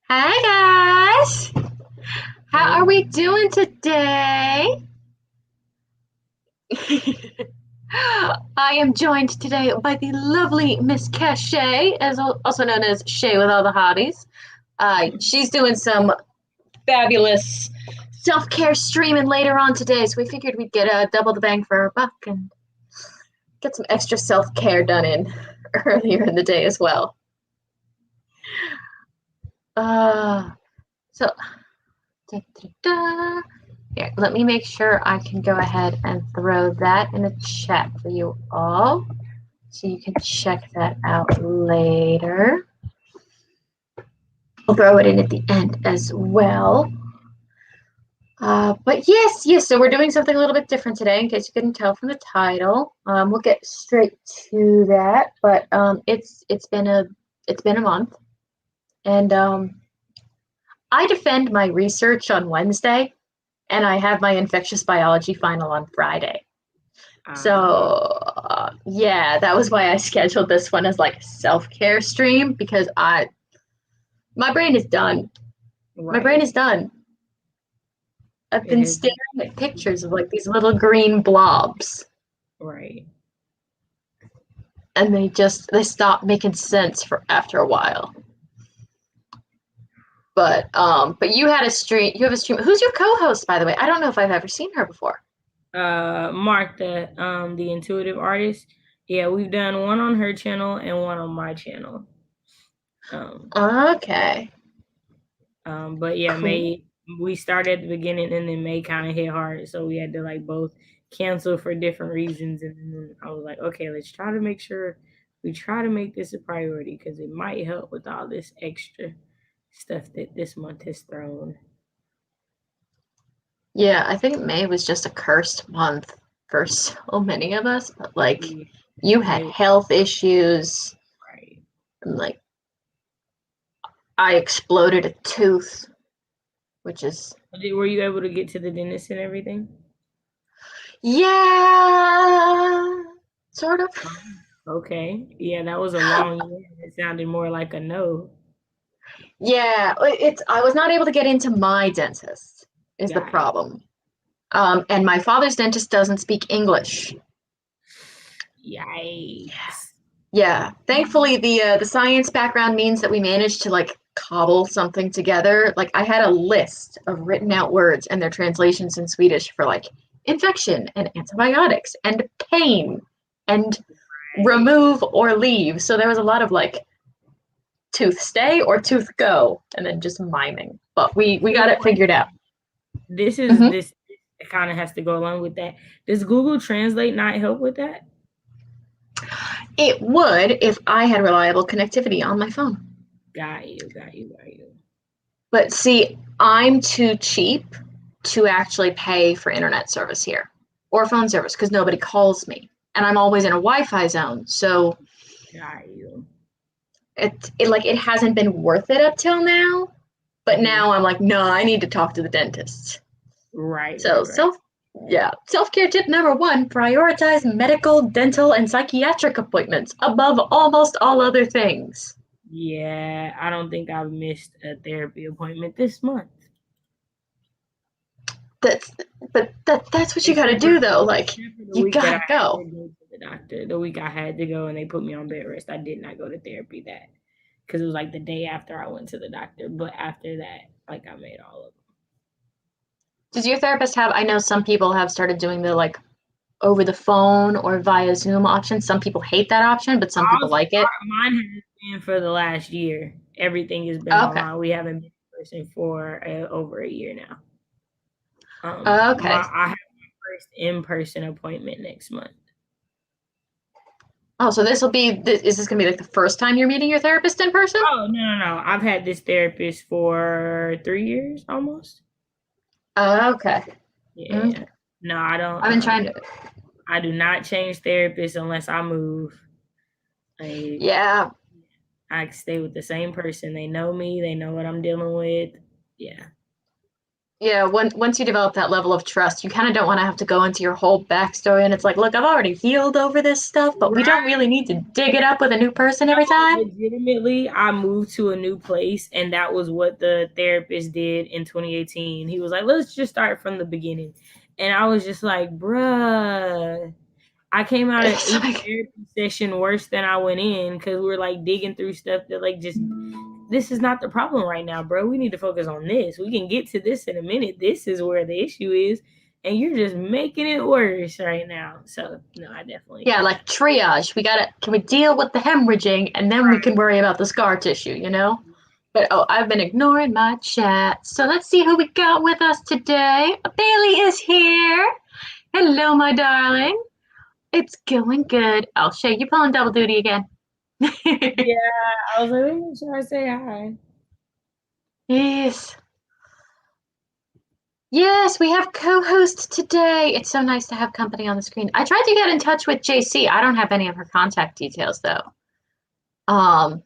Hi guys! How are Hey, we doing today? I am joined today by the lovely Miss Kashay, also known as Shay with all the hobbies. She's doing some fabulous self-care streaming later on today, so we figured we'd get double the bang for our buck and get some extra self-care done in earlier in the day as well. Uh, so, da, da, da. Here, let me make sure I can go ahead and throw that in the chat for you all so you can check that out later. I'll throw it in at the end as well. But yes, so we're doing something a little bit different today, in case you couldn't tell from the title. We'll get straight to that, but it's been a month, and I defend my research on Wednesday, and I have my infectious biology final on Friday. So uh, yeah, that was why I scheduled this one as like self-care stream because I my brain is done. My brain right. is done. I've It been has staring at pictures of like these little green blobs right. and they stop making sense for after a while. But you have a stream. Who's your co-host, by the way? I don't know if I've ever seen her before. Martha, the intuitive artist. Yeah, we've done one on her channel and one on my channel. Um, Okay. but yeah, Cool. May we started at the beginning and then May kind of hit hard, so we had to like both cancel for different reasons. And then I was like, okay, let's try to make sure we try to make this a priority because it might help with all this extra stuff that this month has thrown. Yeah, I think May was just a cursed month for so many of us, but like Yeah, you had May health issues right. and like I exploded a tooth, which is Were you able to get to the dentist and everything? yeah, sort of. Okay. Yeah, that was a long year. It sounded more like a no. Yeah, it's I was not able to get into my dentist is the Got it. problem. And my father's dentist doesn't speak English. Yikes. Yeah, thankfully the science background means that we managed to like cobble something together. Like I had a list of written out words and their translations in Swedish for like infection and antibiotics and pain and Right. remove or leave. So there was a lot of like tooth stay or tooth go and then just miming. But we got Quick it figured out. question. This is Hmm. this it kind of has to go along with that. Does Google Translate not help with that? It would if I had reliable connectivity on my phone. Got you, got you, got you. But see, I'm too cheap to actually pay for internet service here or phone service because nobody calls me. And I'm always in a Wi-Fi zone. So Got you. it hasn't been worth it up till now. But Hmm. now I'm like, no, I need to talk to the dentist. Right, So right, right. self-care tip number one, prioritize medical, dental, and psychiatric appointments above almost all other things. Yeah, I don't think I've missed a therapy appointment this month. That's that's what you gotta Except for do though. Like except for the you week that I gotta had go. to go to the doctor. The week I had to go and they put me on bed rest. I did not go to therapy that because it was like the day after I went to the doctor. But after that, like I made all of them. Does your therapist have, I know some people have started doing the like over the phone or via Zoom option. Some people hate that option, but some people like it. Mine has been for the last year. Everything has been Okay. online. We haven't been in person for over a year now. Okay. I have my first in person appointment next month. Oh, so is this gonna be like the first time you're meeting your therapist in person? Oh no! I've had this therapist for 3 years almost. Okay. Yeah. Okay. No, I don't. I've been trying to. I do not change therapists unless I move. I Yeah. I stay with the same person. They know me. They know what I'm dealing with. Yeah. Yeah, once you develop that level of trust, you kind of don't want to have to go into your whole backstory. And it's like, look, I've already healed over this stuff, but we don't really need to dig it up with a new person every time. Legitimately, I moved to a new place, and that was what the therapist did in 2018. He was like, let's just start from the beginning. And I was just like, bruh, I came out of It's each like, therapy session worse than I went in because we're like digging through stuff that, like, just this is not the problem right now, bro. We need to focus on this. We can get to this in a minute. This is where the issue is. And you're just making it worse right now. So, no, I definitely. yeah, like triage. Can we deal with the hemorrhaging and then we can worry about the scar tissue, you know? But oh, I've been ignoring my chat. So let's see who we got with us today. Bailey is here. Hello, my darling. It's going good. Oh, Shay, you pulling double duty again. Yeah, I was like, make sure I say hi. Yes. Yes, we have co-host today. It's so nice to have company on the screen. I tried to get in touch with JC. I don't have any of her contact details though. Um,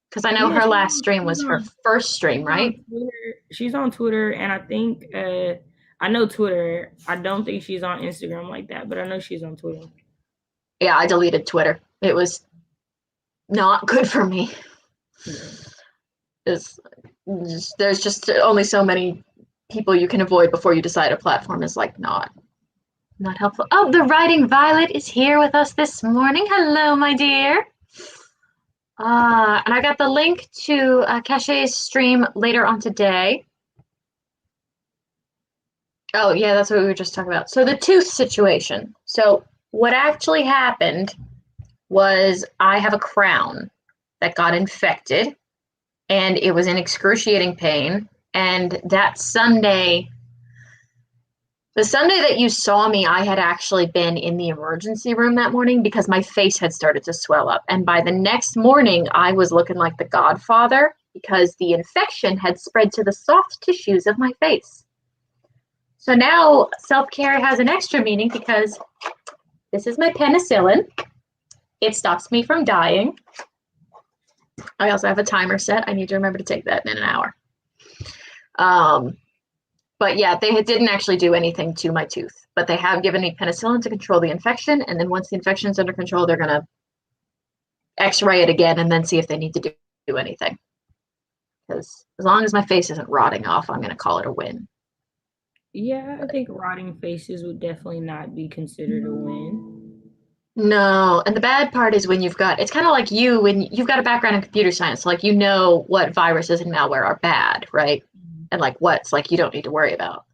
because I know Yeah, her last stream she's was her on first stream, she's on right? Twitter. She's on Twitter, and I think I know Twitter. I don't think she's on Instagram like that, but I know she's on Twitter. Yeah, I deleted Twitter. It was not good for me. Yeah. It's, there's just only so many people you can avoid before you decide a platform is like not helpful. Oh, the writing Violet is here with us this morning. Hello, my dear. And I got the link to Kashay's stream later on today. Oh, yeah, that's what we were just talking about. So the tooth situation. So what actually happened was I have a crown that got infected and it was in excruciating pain. And that Sunday, the Sunday that you saw me, I had actually been in the emergency room that morning because my face had started to swell up. And by the next morning, I was looking like the Godfather because the infection had spread to the soft tissues of my face. So now self care has an extra meaning because this is my penicillin. It stops me from dying. I also have a timer set. I need to remember to take that in an hour. Um, but yeah, they didn't actually do anything to my tooth, but they have given me penicillin to control the infection. And then once the infection is under control, they're going to x-ray it again and then see if they need to do anything. Because as long as my face isn't rotting off, I'm going to call it a win. Yeah, I think rotting faces would definitely not be considered a win. No, and the bad part is when it's kind of like you when you've got a background in computer science, like you know what viruses and malware are bad, right? And like what's like you don't need to worry about.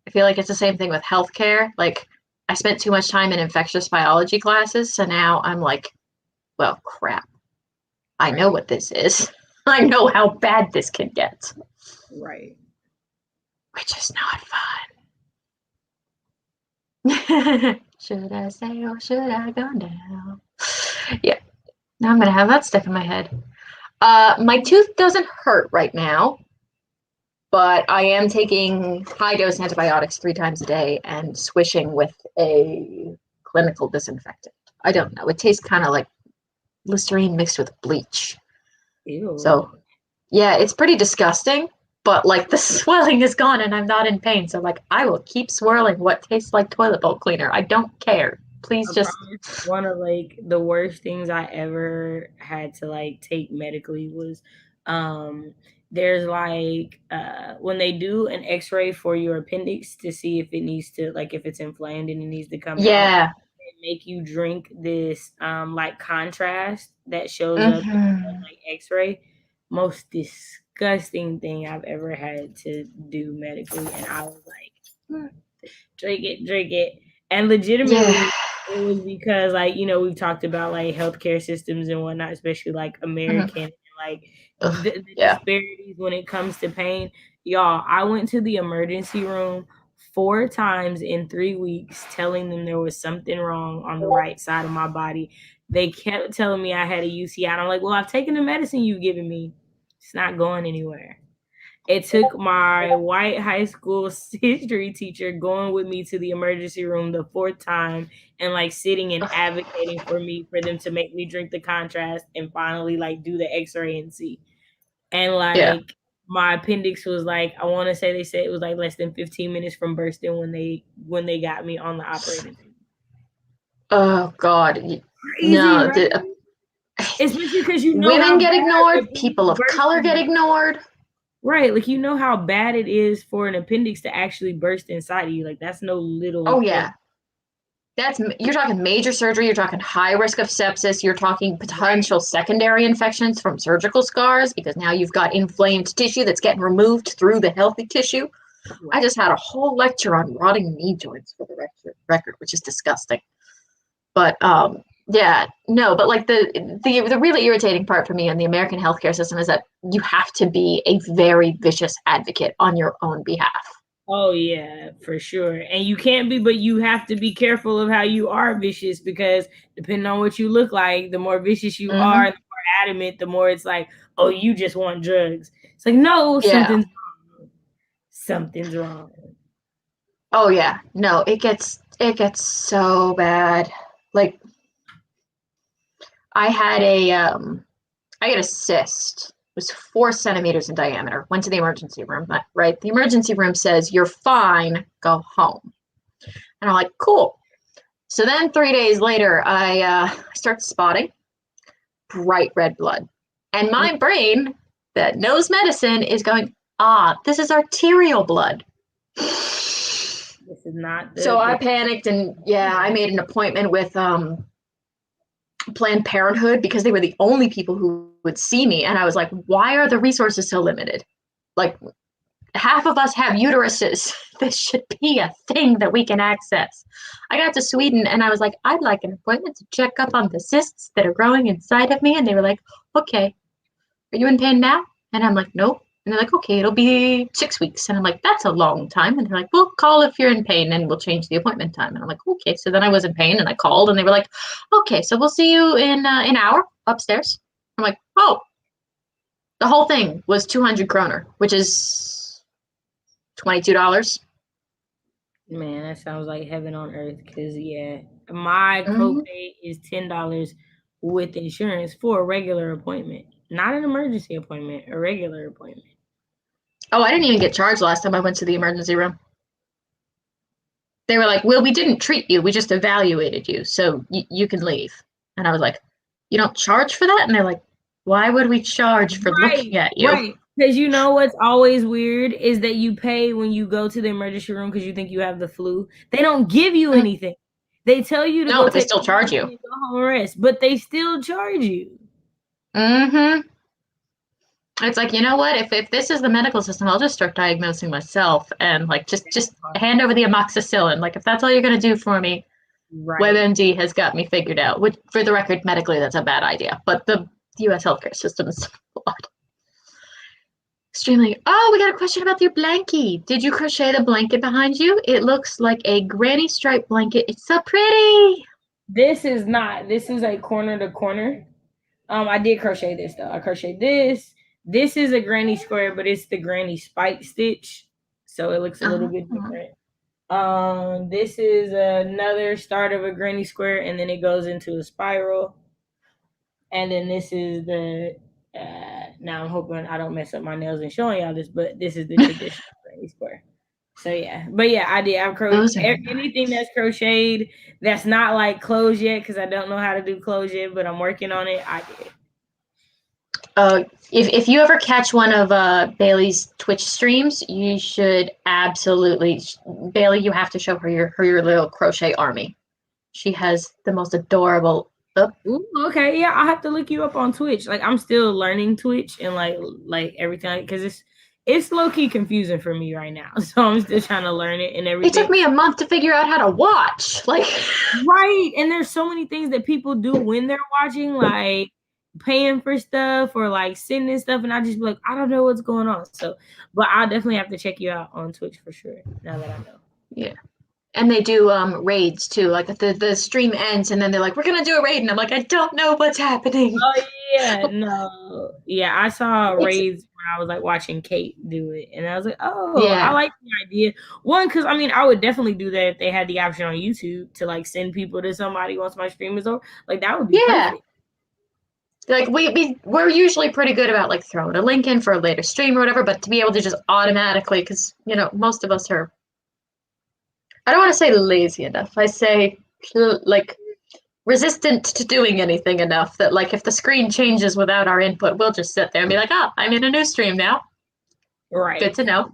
I feel like it's the same thing with healthcare. Like I spent too much time in infectious biology classes, so now I'm like, well, crap. I know Right. what this is. I know how bad this can get, Right. which is not fun. Should I say or should I go now? Yeah, now I'm gonna have that stuck in my head. My tooth doesn't hurt right now, but I am taking high dose antibiotics 3 times a day and swishing with a clinical disinfectant. I don't know. It tastes kind of like Listerine mixed with bleach. Ew. So, yeah, it's pretty disgusting, but like the swelling is gone and I'm not in pain. So, like, I will keep swirling what tastes like toilet bowl cleaner. I don't care. Please I just, promise one of like the worst things I ever had to like take medically was there's like when they do an x-ray for your appendix to see if it needs to like if it's inflamed and it needs to come out, yeah. they make you drink this like contrast that shows up in the, Mm-hmm. like x-ray. Most disgusting thing I've ever had to do medically, and I was like, drink it. And Yeah. legitimately, it was because, like, you know, we've talked about like healthcare systems and whatnot, especially like Mm-hmm. American, like Ugh, the yeah. disparities when it comes to pain. Y'all, I went to the emergency room 4 times in 3 weeks telling them there was something wrong on the right side of my body. They kept telling me I had a UTI. And I'm like, well, I've taken the medicine you've given me. It's not going anywhere. It took my white high school history teacher going with me to the emergency room the 4th time and like sitting and Ugh, advocating for me for them to make me drink the contrast and finally like do the x-ray and see. And yeah. like my appendix was like, I want to say they said it was like less than 15 minutes from bursting when they got me on the operating table. Oh God, Crazy, no. right? Especially because you know how Women get bad ignored. appendix People of color get bursting, ignored. right? Like you know how bad it is for an appendix to actually burst inside of you. Like that's no little Oh thing, yeah, you're talking major surgery. You're talking high risk of sepsis. You're talking right? potential secondary infections from surgical scars because now you've got inflamed tissue that's getting removed through the healthy tissue. I Right. just had a whole lecture on rotting knee joints for the record, which is disgusting. But yeah, no, but like the really irritating part for me in the American healthcare system is that you have to be a very vicious advocate on your own behalf. Oh yeah, for sure. And you can't be, but you have to be careful of how you are vicious because depending on what you look like, the more vicious you are, Mm-hmm. the more adamant, the more it's like, oh, you just want drugs. It's like, no, Yeah. something's wrong. Something's wrong. Oh yeah. No, it gets so bad. Like I had I had a cyst. It was 4 centimeters in diameter. Went to the emergency room. Right. The emergency room says you're fine. Go home. And I'm like, cool. So then 3 days later, I start spotting bright red blood. And Mm, my brain that knows medicine is going, this is arterial blood. this is not So I the panicked and yeah, I made an appointment with Planned Parenthood because they were the only people who would see me. And I was like, why are the resources so limited? Like half of us have uteruses. This should be a thing that we can access. I got to Sweden and I was like, I'd like an appointment to check up on the cysts that are growing inside of me. And they were like, okay, are you in pain now? And I'm like, nope. And they're like, okay, it'll be 6 weeks. And I'm like, that's a long time. And they're like, well, call if you're in pain and we'll change the appointment time. And I'm like, okay. So then I was in pain and I called and they were like, okay, so we'll see you in an hour upstairs. I'm like, oh, the whole thing was 200 kroner, which is $22. man, that sounds like heaven on earth. Cause yeah, my Mm-hmm. copay is $10 with insurance for a regular appointment, not an emergency appointment, a regular appointment. Oh, I didn't even get charged last time I went to the emergency room. They were like, well, we didn't treat you. We just evaluated you. So you can leave. And I was like, you don't charge for that? And they're like, why would we charge for Right, looking at you? right. Because you know what's always weird is that you pay when you go to the emergency room because you think you have the flu. They don't give you Mm, anything. They tell you to no, go but they take still your charge medicine you. and go home and rest, but they still charge you. Mm-hmm. It's like, you know what? If this is the medical system, I'll just start diagnosing myself and like just hand over the amoxicillin. Like if that's all you're gonna do for me, Right. WebMD has got me figured out. Which, for the record, medically that's a bad idea. But the U.S. healthcare system is flawed. Extremely. Oh, we got a question about your blankie. Did you crochet the blanket behind you? It looks like a granny stripe blanket. It's so pretty. This is not. This is a corner to corner. I did crochet this though. I crocheted this. This is a granny square, but it's the granny spike stitch, so it looks a little bit Uh-huh. different. This is another start of a granny square, and then it goes into a spiral. And then this is the. Now I'm hoping I don't mess up my nails and showing y'all this, but this is the traditional granny square. So yeah, but yeah, I did. Those are nice. Anything that's crocheted that's not like clothes yet because I don't know how to do clothes yet, but I'm working on it. I did. If you ever catch one of Bailey's Twitch streams, you should absolutely Bailey. You have to show her your little crochet army. She has the most adorable. Oh, Ooh, okay, yeah, I have to look you up on Twitch. Like I'm still learning Twitch and like everything because it's low key confusing for me right now. So I'm still trying to learn it and it took everything. me a month to figure out how to watch. Like, Right, and there's so many things that people do when they're watching, like paying for stuff or like sending stuff, and I just be like, I don't know what's going on. So, but I'll definitely have to check you out on Twitch for sure. Now that I know. yeah. And they do raids too. Like the stream ends and then they're like, we're gonna do a raid, and I'm like, I don't know what's happening. Oh yeah, no, yeah, I saw It's raids when I was like watching Kate do it, and I was like, oh, I yeah, like the idea. One, because I mean, I would definitely do that if they had the option on YouTube to like send people to somebody once my stream is over. Like that would be yeah. perfect. Like we're usually pretty good about like throwing a link in for a later stream or whatever, but to be able to just automatically, because most of us are, I don't want to say lazy enough. I say like resistant to doing anything enough that like if the screen changes without our input, we'll just sit there and be like, oh, I'm in a new stream now. Good Right. to know.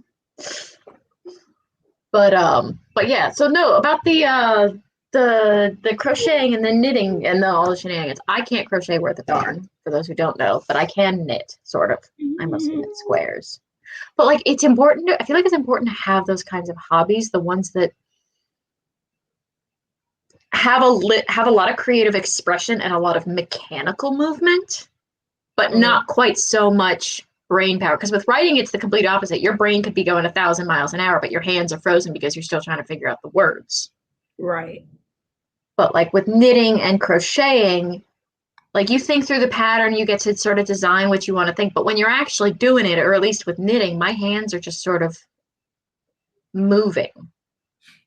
But yeah, so no, about the crocheting and the knitting and all the shenanigans. I can't crochet worth a darn, for those who don't know, but I can knit, sort of. I mostly knit squares. But like it's important I feel like it's important to have those kinds of hobbies, the ones that have a lot of creative expression and a lot of mechanical movement, but not quite so much brain power. Because with writing, it's the complete opposite. Your brain could be going 1,000 miles an hour, but your hands are frozen because you're still trying to figure out the words. Right. But like with knitting and crocheting, like you think through the pattern, you get to sort of design what you want to think. But when you're actually doing it, or at least with knitting, my hands are just sort of moving.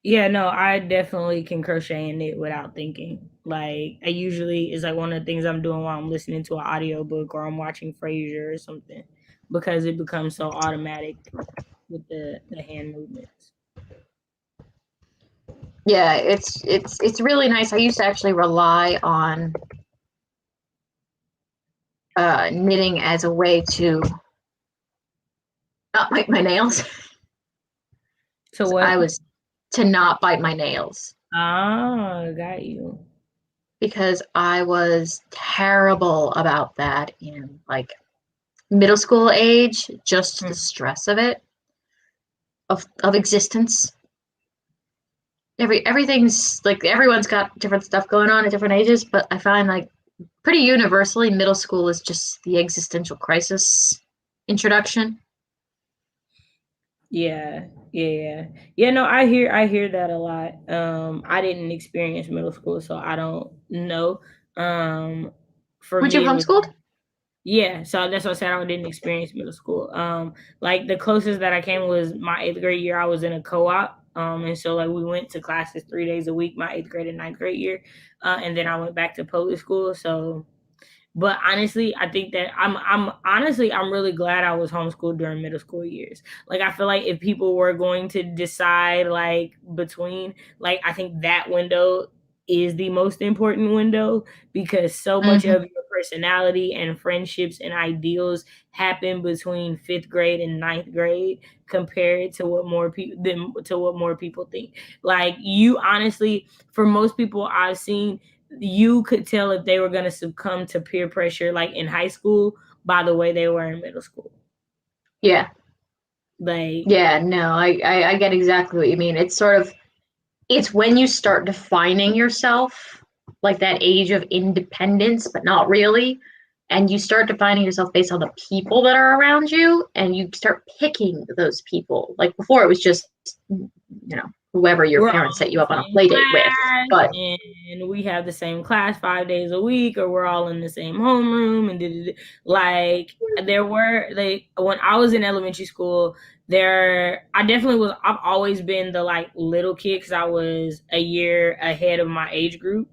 Yeah, no, I definitely can crochet and knit without thinking. Like I usually it's like one of the things I'm doing while I'm listening to an audiobook or I'm watching Frasier or something because it becomes so automatic with the hand movements. Yeah, it's really nice. I used to actually rely on knitting as a way to not bite my nails. So what? I was to not bite my nails Ah, got you. because I was terrible about that in like middle school age, just the stress of it, of existence. Everything's like everyone's got different stuff going on at different ages, but I find like pretty universally middle school is just the existential crisis introduction. Yeah, yeah. No, I hear that a lot. I didn't experience middle school, so I don't know. Um, for Weren't you me, it was homeschooled? yeah. So that's what I said. I didn't experience middle school. Like the closest that I came was my eighth grade year. I was in a co-op. And so like we went to classes 3 days a week, my eighth grade and ninth grade year, and then I went back to public school. So but honestly, I think that I'm really glad I was homeschooled during middle school years. Like I feel like if people were going to decide like between like I think that window is the most important window because so much Mm-hmm. of your personality and friendships and ideals happen between fifth grade and ninth grade compared to what more people think. Like you honestly, for most people I've seen, you could tell if they were going to succumb to peer pressure like in high school by the way they were in middle school. Yeah. Like Yeah, no, I get exactly what you mean. It's when you start defining yourself, like that age of independence, but not really. And you start defining yourself based on the people that are around you, and you start picking those people. Like before, it was just, whoever your we're parents all set in you the up on a same play date with. class But and we have the same class 5 days a week or we're all in the same homeroom and like there were like when I was in elementary school there I definitely was I've always been the like little kid because I was a year ahead of my age group.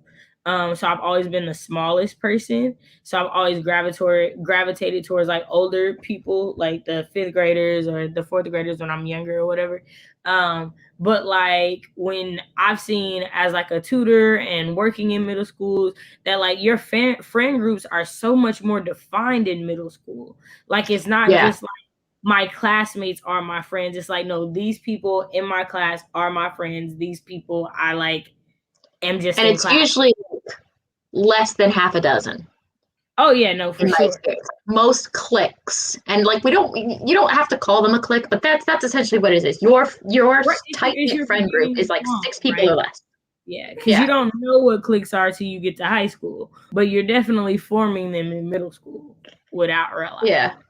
So I've always been the smallest person. So I've always gravitated towards like older people, like the fifth graders or the fourth graders when I'm younger or whatever. But like when I've seen as like a tutor and working in middle schools that like your friend groups are so much more defined in middle school. Like it's not yeah, just like my classmates are my friends. It's like no, these people in my class are my friends. These people I like am just and in it's class. usually less than half a dozen Oh yeah, no, for in my sure. experience. Most cliques, and like you don't have to call them a clique, but that's essentially what it is. Your Right, tight it's knit your friend group beginning is like song, 6 people right? or less. Yeah, because you Yeah. don't know what cliques are till you get to high school, but you're definitely forming them in middle school without Yeah. realizing.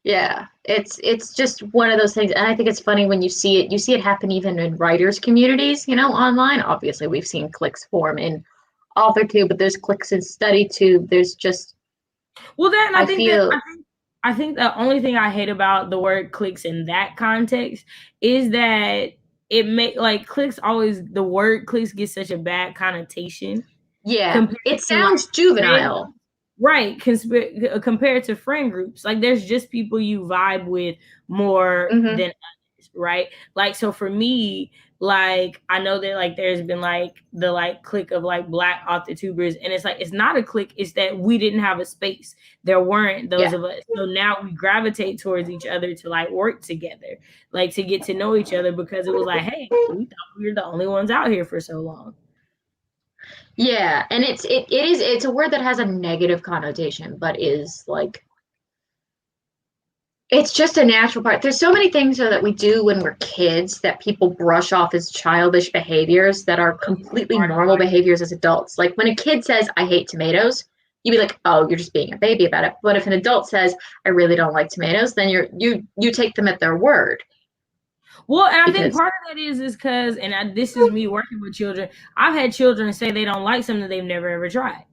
Yeah. It's just one of those things. And I think it's funny when you see it happen even in writers communities, online. Obviously we've seen cliques form in author tube, but there's cliques in study tube. There's just Well, then I feel I think the only thing I hate about the word cliques in that context is that it make like cliques always the word cliques gets such a bad connotation yeah, compared it to like sounds friends. juvenile. right, compared to friend groups. Like there's just people you vibe with more Hmm. than others, right? Like so for me, like I know that like there's been like the like clique of like black author tubers, and it's like it's not a clique, it's that we didn't have a space. There weren't those Yeah. of us. So now we gravitate towards each other to like work together, like to get to know each other because it was like, hey, we thought we were the only ones out here for so long. Yeah, and it's a word that has a negative connotation, but is like it's just a natural part. There's so many things that we do when we're kids that people brush off as childish behaviors that are completely Part of normal life. behaviors as adults. Like when a kid says, I hate tomatoes, you'd be like, oh, you're just being a baby about it. But if an adult says, I really don't like tomatoes, then you take them at their word. Well, and I think Because part of that is because, and this is me working with children. I've had children say they don't like something they've never ever tried.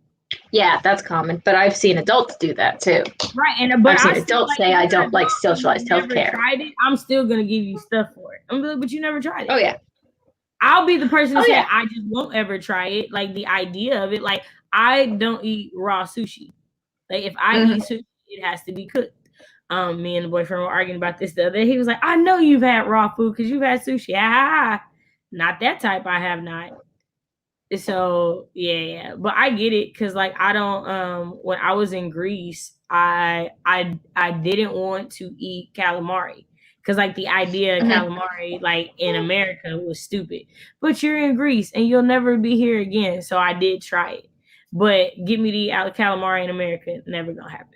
yeah, that's common. But I've seen adults do that too. Right, and but I've I seen still adults like say if I you're an don't like adult and socialized you've never healthcare. tried it, I'm still gonna give you stuff for it. I'm like, but you never tried Oh it. yeah. I'll be the person to Oh say yeah. I just won't ever try it. Like the idea of it, like I don't eat raw sushi. Like if I eat Hmm. sushi, it has to be cooked. Me and the boyfriend were arguing about this the other day. He was like, "I know you've had raw food because you've had sushi." Ah, not that type. I have not. So yeah, but I get it because like I don't when I was in Greece I didn't want to eat calamari because like the idea of Hmm. calamari like in America was stupid, but you're in Greece and you'll never be here again, so I did try it, but get me the calamari in America, never gonna happen.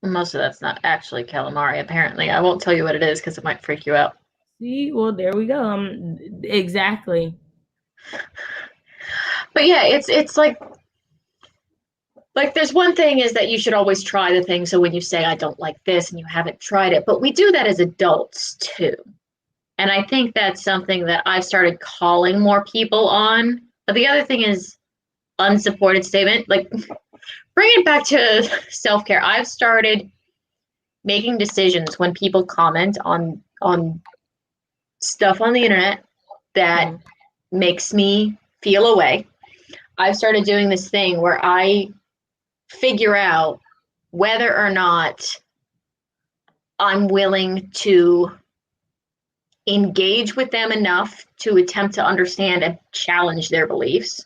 Most of that's not actually calamari, apparently. I won't tell you what it is because it might freak you out. See, well there we go, exactly. But yeah, it's like there's one thing is that you should always try the thing. So when you say I don't like this and you haven't tried it, but we do that as adults too. And I think that's something that I've started calling more people on. But the other thing is unsupported statement. Like bring it back to self-care. I've started making decisions when people comment on stuff on the internet that Mhm. makes me feel away. I've started doing this thing where I figure out whether or not I'm willing to engage with them enough to attempt to understand and challenge their beliefs,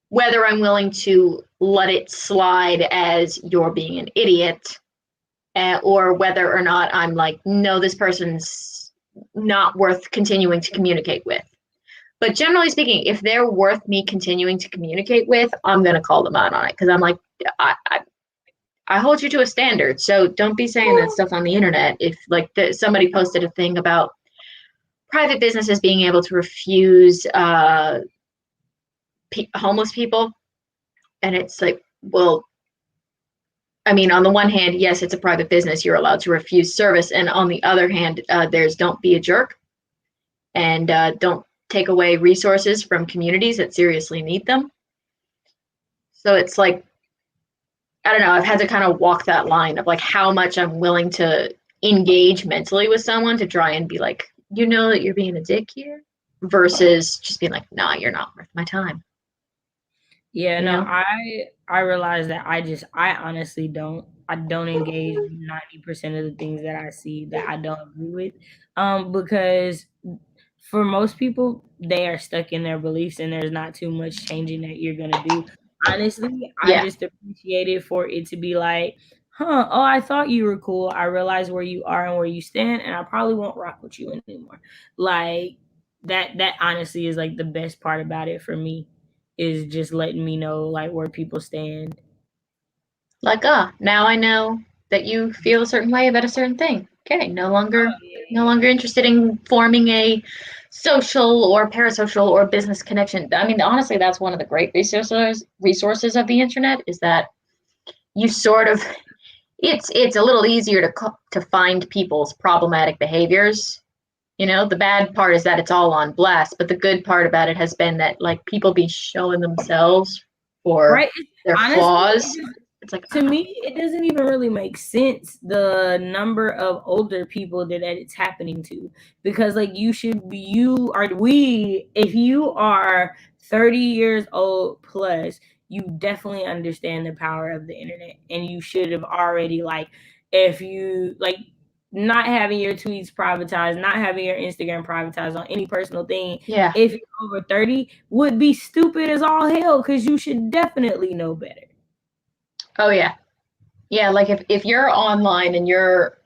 whether I'm willing to let it slide as you're being an idiot, or whether or not I'm like, no, this person's not worth continuing to communicate with. But generally speaking, if they're worth me continuing to communicate with, I'm going to call them out on it because I'm like, I hold you to a standard. So don't be saying that stuff on the internet. If like somebody posted a thing about private businesses being able to refuse homeless people, and it's like, well, I mean, on the one hand, yes, it's a private business. You're allowed to refuse service. And on the other hand, there's don't be a jerk and don't take away resources from communities that seriously need them. So it's like, I don't know, I've had to kind of walk that line of like how much I'm willing to engage mentally with someone to try and be like, you know that you're being a dick here versus just being like, nah, you're not worth my time, Yeah, you no, know? I realize that I honestly don't engage 90% of the things that I see that I don't agree with. Because for most people, they are stuck in their beliefs and there's not too much changing that you're gonna do. Honestly, I Yeah. just appreciate it for it to be like, huh, oh, I thought you were cool. I realize where you are and where you stand, and I probably won't rock with you anymore. Like that honestly is like the best part about it for me is just letting me know like where people stand. Like, ah, now I know that you feel a certain way about a certain thing. Okay, Oh no yeah. longer interested in forming a social or parasocial or business connection. I mean, honestly, that's one of the great resources of the internet is that you sort of it's a little easier to find people's problematic behaviors. You know, the bad part is that it's all on blast, but the good part about it has been that like people be showing themselves for Right. their Honestly, flaws. It's like, to me, it doesn't even really make sense the number of older people that it's happening to, because like you are we if you are 30 years old plus, you definitely understand the power of the internet, and you should have already, like, if you like, not having your tweets privatized, not having your Instagram privatized on any personal thing, Yeah. if you're over 30, would be stupid as all hell, because you should definitely know better. Oh yeah. Yeah, like if you're online and you're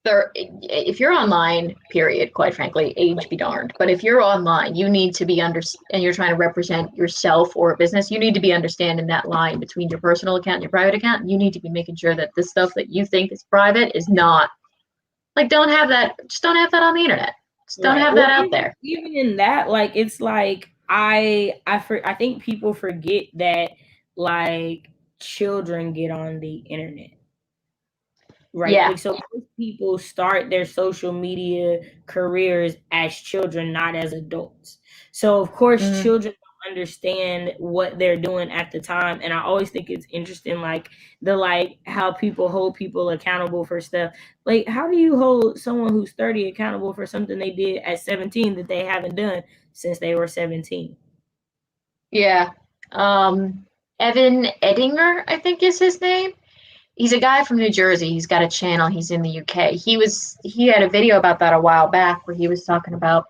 there, if you're online, period, quite frankly, age be darned. But if you're online, you need to be and you're trying to represent yourself or a business, you need to be understanding that line between your personal account and your private account. You need to be making sure that the stuff that you think is private is not, like, don't have that, just don't have that on the internet. Just don't Right. have Well, that out there. even in that, like, it's like I think people forget that, like, children get on the internet. Right. Yeah. Like, so most people start their social media careers as children, not as adults. So of course Mm, children don't understand what they're doing at the time. And I always think it's interesting, like, how people hold people accountable for stuff. Like, how do you hold someone who's 30 accountable for something they did at 17 that they haven't done since they were 17? yeah. Evan Edinger, I think is his name. He's a guy from New Jersey. He's got a channel. He's in the UK. He had a video about that a while back where he was talking about,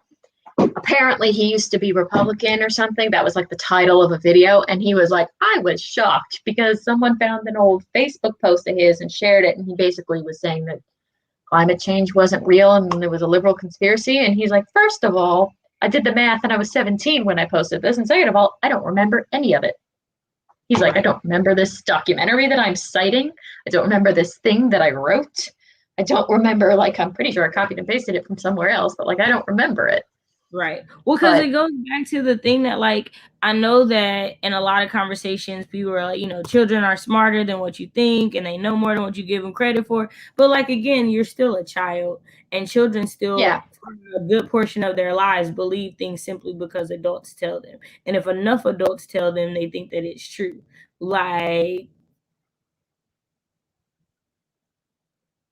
apparently he used to be Republican or something. That was like the title of a video. And he was like, I was shocked because someone found an old Facebook post of his and shared it. And he basically was saying that climate change wasn't real and there was a liberal conspiracy. And he's like, first of all, I did the math and I was 17 when I posted this. And second of all, I don't remember any of it. He's like, I Right. don't remember this documentary that I'm citing. I don't remember this thing that I wrote. I don't remember, like, I'm pretty sure I copied and pasted it from somewhere else, but like, I don't remember it. Right. Well, because But it goes back to the thing that, like, I know that in a lot of conversations, people are like, children are smarter than what you think, and they know more than what you give them credit for. But, like, again, you're still a child, and children still, yeah, for a good portion of their lives, believe things simply because adults tell them. And if enough adults tell them, they think that it's true. Like,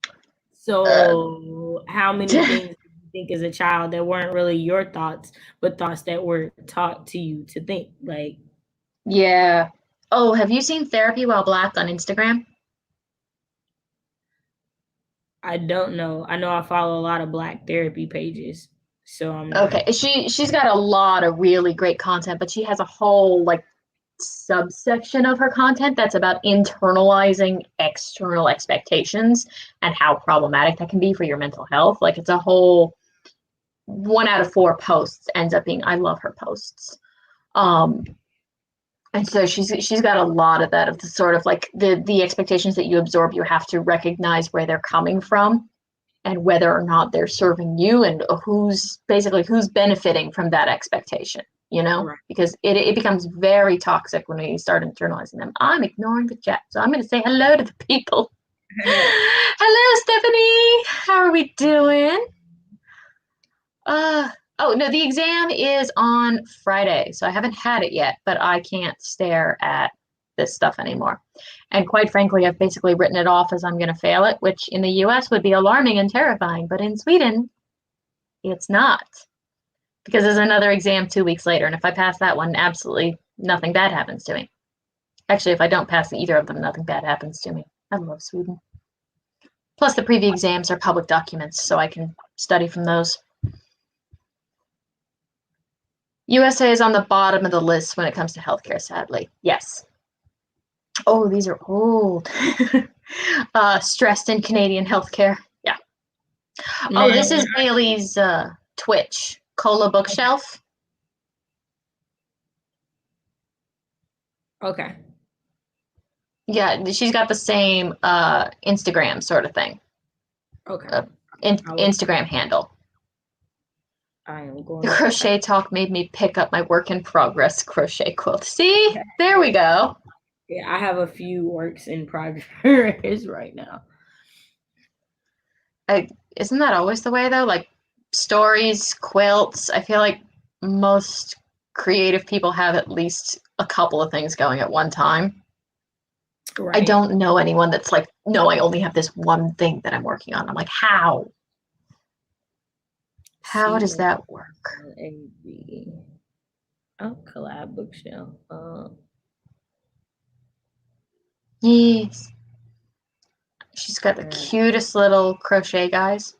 uh, so how many things do you think as a child that weren't really your thoughts, but thoughts that were taught to you to think? Like, yeah. Oh, have you seen Therapy While Black on Instagram? I don't know. I know I follow a lot of Black therapy pages, so I'm not. Okay, she's got a lot of really great content, but she has a whole, like, subsection of her content that's about internalizing external expectations and how problematic that can be for your mental health. Like, it's a whole 1 out of 4 posts ends up being, I love her posts. Um, and so she's got a lot of that, of the sort of like the expectations that you absorb. You have to recognize where they're coming from and whether or not they're serving you, and who's benefiting from that expectation, Right. because it becomes very toxic when we start internalizing them. I'm ignoring the chat, so I'm going to say hello to the people. Hello, Stephanie. How are we doing? Oh no, the exam is on Friday, so I haven't had it yet, but I can't stare at this stuff anymore. And quite frankly, I've basically written it off as I'm going to fail it, which in the US would be alarming and terrifying, but in Sweden, it's not. Because there's another exam 2 weeks later, and if I pass that one, absolutely nothing bad happens to me. Actually, if I don't pass either of them, nothing bad happens to me. I love Sweden. Plus, the preview exams are public documents, so I can study from those. USA is on the bottom of the list when it comes to healthcare, sadly. Yes. Oh, these are old. Stressed in Canadian healthcare. Yeah. Oh, Man, this is Bailey's Twitch. Cola Bookshelf. okay. Yeah, she's got the same Instagram sort of thing. Okay. Uh, Instagram handle. I am The going to crochet type. talk made me pick up my work in progress crochet quilt. See? There we go. Yeah, I have a few works in progress right now. Isn't that always the way though? Like stories, quilts. I feel like most creative people have at least a couple of things going at one time. I Right. don't know anyone that's like, no, I only have this one thing that I'm working on. I'm like, how? How does that work? CLAB. Oh, collab bookshelf. Yes. She's got the Uh, cutest little crochet guys.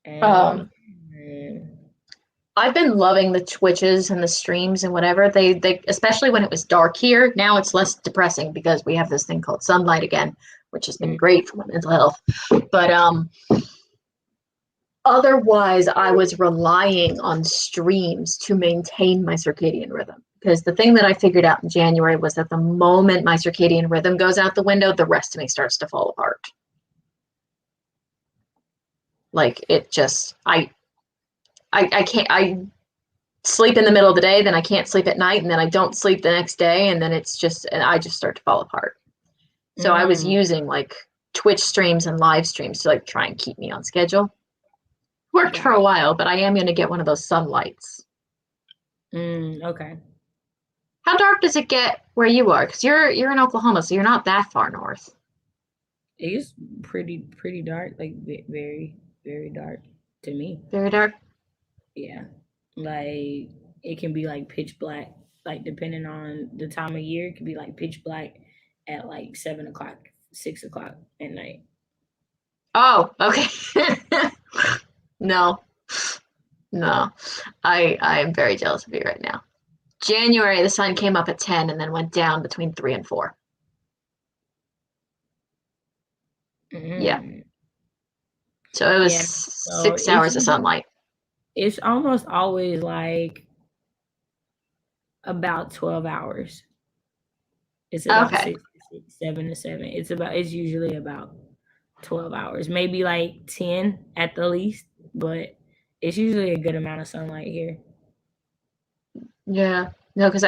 and Um, I've been loving the Twitches and the streams and whatever. They especially when it was dark here. Now it's less depressing because we have this thing called sunlight again, which has been great for my mental health. But otherwise, I was relying on streams to maintain my circadian rhythm. Because the thing that I figured out in January was that the moment my circadian rhythm goes out the window, the rest of me starts to fall apart. Like it just, I can't, I sleep in the middle of the day, then I can't sleep at night, and then I don't sleep the next day, and then it's just, and I just start to fall apart. So I was using like Twitch streams and live streams to like try and keep me on schedule. Worked for a while, but I am going to get one of those sunlights. Okay. How dark does it get where you are? Because you're in Oklahoma, so you're not that far north. It's pretty dark, like very very dark to me. Very dark. Yeah, like it can be like pitch black, like depending on the time of year, it can be like pitch black at like 7 o'clock, 6 o'clock at night. Oh, okay. No, no. I am very jealous of you right now. January, the sun came up at 10 and then went down between 3 and 4. Yeah. So it was Yeah, so 6 hours of sunlight. it's almost always like about 12 hours. It's about Okay. 6 to 6, 7 to 7. It's usually about 12 hours, maybe like 10 at the least, but it's usually a good amount of sunlight here. Yeah. No, because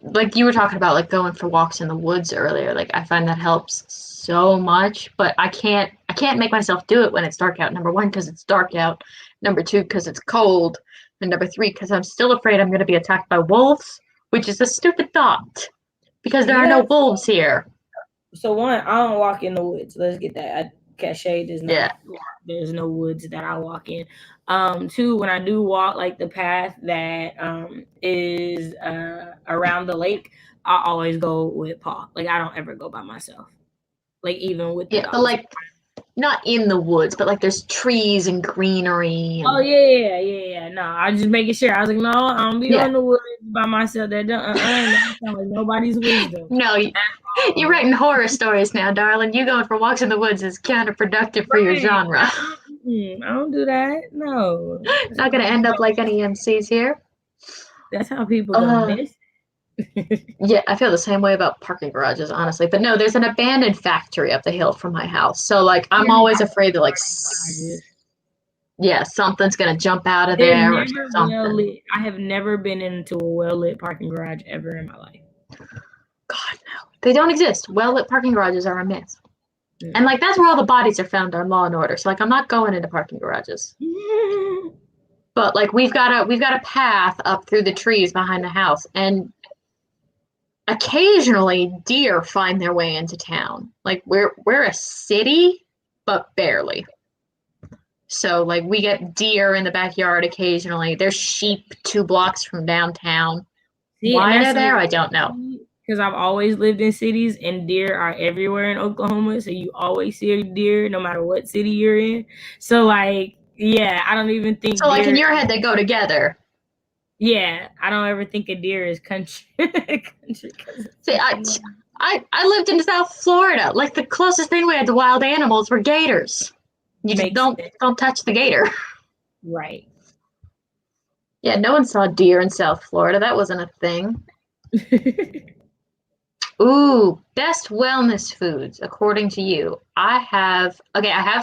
like you were talking about like going for walks in the woods earlier. Like I find that helps so much, but I can't make myself do it when it's dark out. Number one, because it's dark out. Number two, because it's cold. And number three, because I'm still afraid I'm going to be attacked by wolves, which is a stupid thought because there are no Yeah. wolves here. So one, I don't walk in the woods. Let's get that. Kashay does Yeah. not. There's no woods that I walk in. Two, when I do walk like the path that is around the lake, I always go with Paul. Like I don't ever go by myself. Like even with the Yeah, but dogs. like not in the woods, but like there's trees and greenery Oh and yeah. No, I was just making sure. I was like, no, I don't be yeah. on the woods by myself. That don't sound like nobody's wisdom. No, you're writing horror stories now, darling. You going for walks in the woods is counterproductive for your Right. genre. I don't do that. No. Not gonna end up like any MCs here. That's how people go Uh, miss. yeah, I feel the same way about parking garages, honestly. But no, there's an abandoned factory up the hill from my house. So like I'm always afraid that like yeah, something's gonna jump out of They're there or never well something. lit. I have never been into a well lit parking garage ever in my life. God no. They don't exist. Well lit parking garages are a myth. And like that's where all the bodies are found on Law and Order. So like I'm not going into parking garages. But like we've got a path up through the trees behind the house, and occasionally deer find their way into town. Like we're a city, but barely. So like we get deer in the backyard occasionally. There's sheep 2 blocks from downtown. See, and Why that's they're so there, I don't know. because I've always lived in cities and deer are everywhere in Oklahoma. So you always see a deer no matter what city you're in. So like, yeah, I don't even think So like in deer. your head they go together. Yeah, I don't ever think a deer is country. Country See, I lived in South Florida. Like the closest thing we had to wild animals were gators. You just makes sense. don't touch the gator. Right. Yeah, no one saw deer in South Florida. That wasn't a thing. Ooh, best wellness foods according to you. I have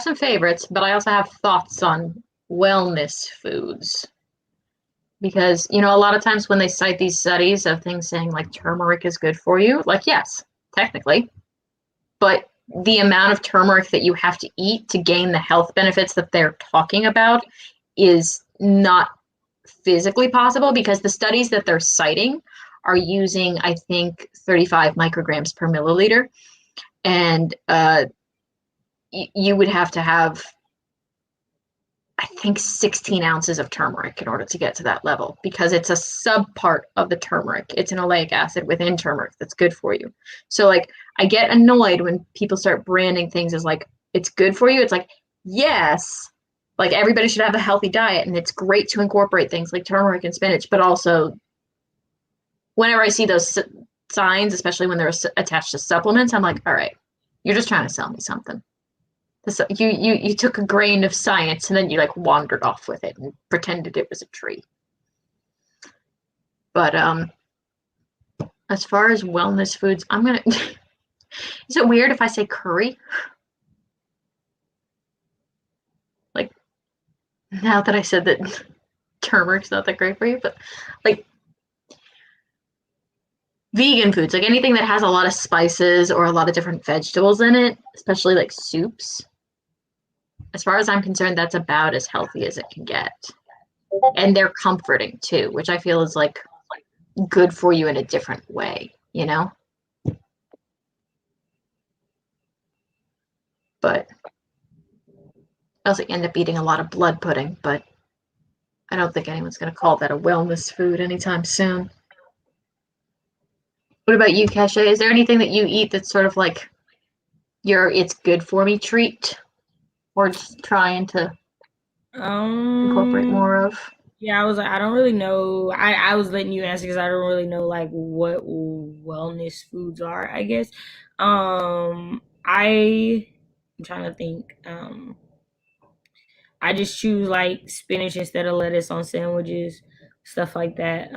some favorites, but I also have thoughts on wellness foods. Because, a lot of times when they cite these studies of things saying like turmeric is good for you, like yes, technically, but the amount of turmeric that you have to eat to gain the health benefits that they're talking about is not physically possible because the studies that they're citing are using, I think, 35 micrograms per milliliter. And you would have to have I think 16 ounces of turmeric in order to get to that level because it's a sub part of the turmeric. It's an oleic acid within turmeric that's good for you. So like I get annoyed when people start branding things as like it's good for you. It's like, yes, like everybody should have a healthy diet and it's great to incorporate things like turmeric and spinach, but also whenever I see those signs, especially when they're attached to supplements, I'm like, all right, you're just trying to sell me something. You took a grain of science and then you like wandered off with it and pretended it was a tree. But as far as wellness foods, I'm gonna is it weird if I say curry? Like now that I said that turmeric's not that great for you, but like vegan foods, like anything that has a lot of spices or a lot of different vegetables in it, especially like soups. As far as I'm concerned, that's about as healthy as it can get. And they're comforting too, which I feel is like good for you in a different way, you know? But I also end up eating a lot of blood pudding, but I don't think anyone's going to call that a wellness food anytime soon. What about you, Kashay? Is there anything that you eat that's sort of like your it's good for me treat? Or just trying to incorporate more of? Yeah, I was like, I don't really know. I was letting you answer because I don't really know like what wellness foods are, I guess. I'm trying to think. I just choose like spinach instead of lettuce on sandwiches, stuff like that.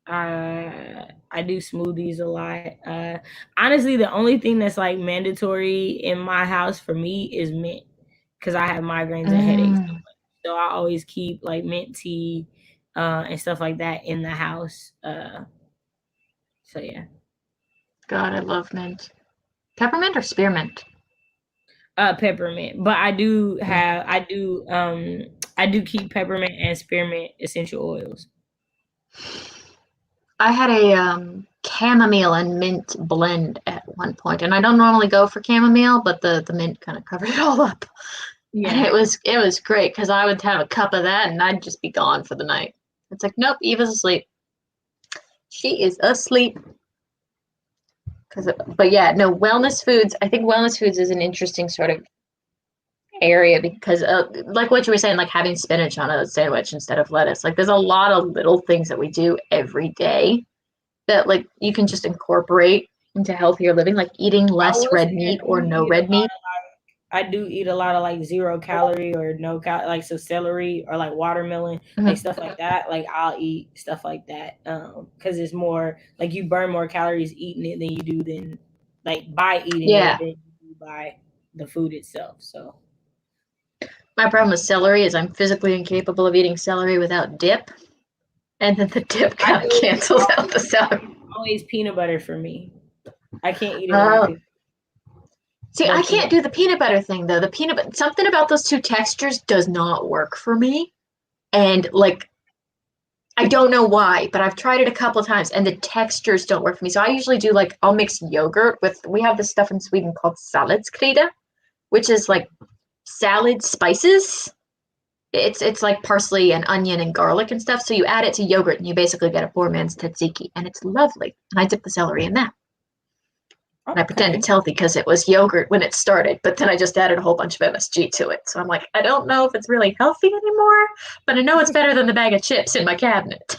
I do smoothies a lot. Honestly, the only thing that's like mandatory in my house for me is mint because I have migraines and headaches. Mm, So I always keep like mint tea and stuff like that in the house. So yeah. God, I love mint. Peppermint or spearmint? Peppermint. But Mm. I do keep peppermint and spearmint essential oils. I had a chamomile and mint blend at one point, and I don't normally go for chamomile, but the mint kind of covered it all up, and Yeah. it was great because I would have a cup of that and I'd just be gone for the night. It's like, nope, Eva's asleep. She is asleep. But yeah, no, wellness foods. I think wellness foods is an interesting sort of area because, like what you were saying, like having spinach on a sandwich instead of lettuce. Like, there's a lot of little things that we do every day that like you can just incorporate into healthier living, like eating I less will red say meat or no red meat. I do eat a lot of like 0 calorie or no like so celery or like watermelon, like Mhm. stuff like that. Like I'll eat stuff like that. Because it's more like you burn more calories eating it than you do than like by eating it Yeah, than you do by the food itself. So my problem with celery is I'm physically incapable of eating celery without dip, and then the dip I kind of do it cancels out the celery. always peanut butter for me. I can't eat it without Oh, peanut. see, No I peanut. can't do the peanut butter thing though. The peanut something about those two textures does not work for me, and like I don't know why, but I've tried it a couple of times and the textures don't work for me. So I usually do like I'll mix yogurt with we have this stuff in Sweden called salladskrydda, which is like salad spices. It's like parsley and onion and garlic and stuff. So you add it to yogurt and you basically get a poor man's tzatziki and it's lovely. And I dip the celery in that. And I pretend Okay. it's healthy because it was yogurt when it started, but then I just added a whole bunch of MSG to it. So I'm like, I don't know if it's really healthy anymore, but I know it's better than the bag of chips in my cabinet.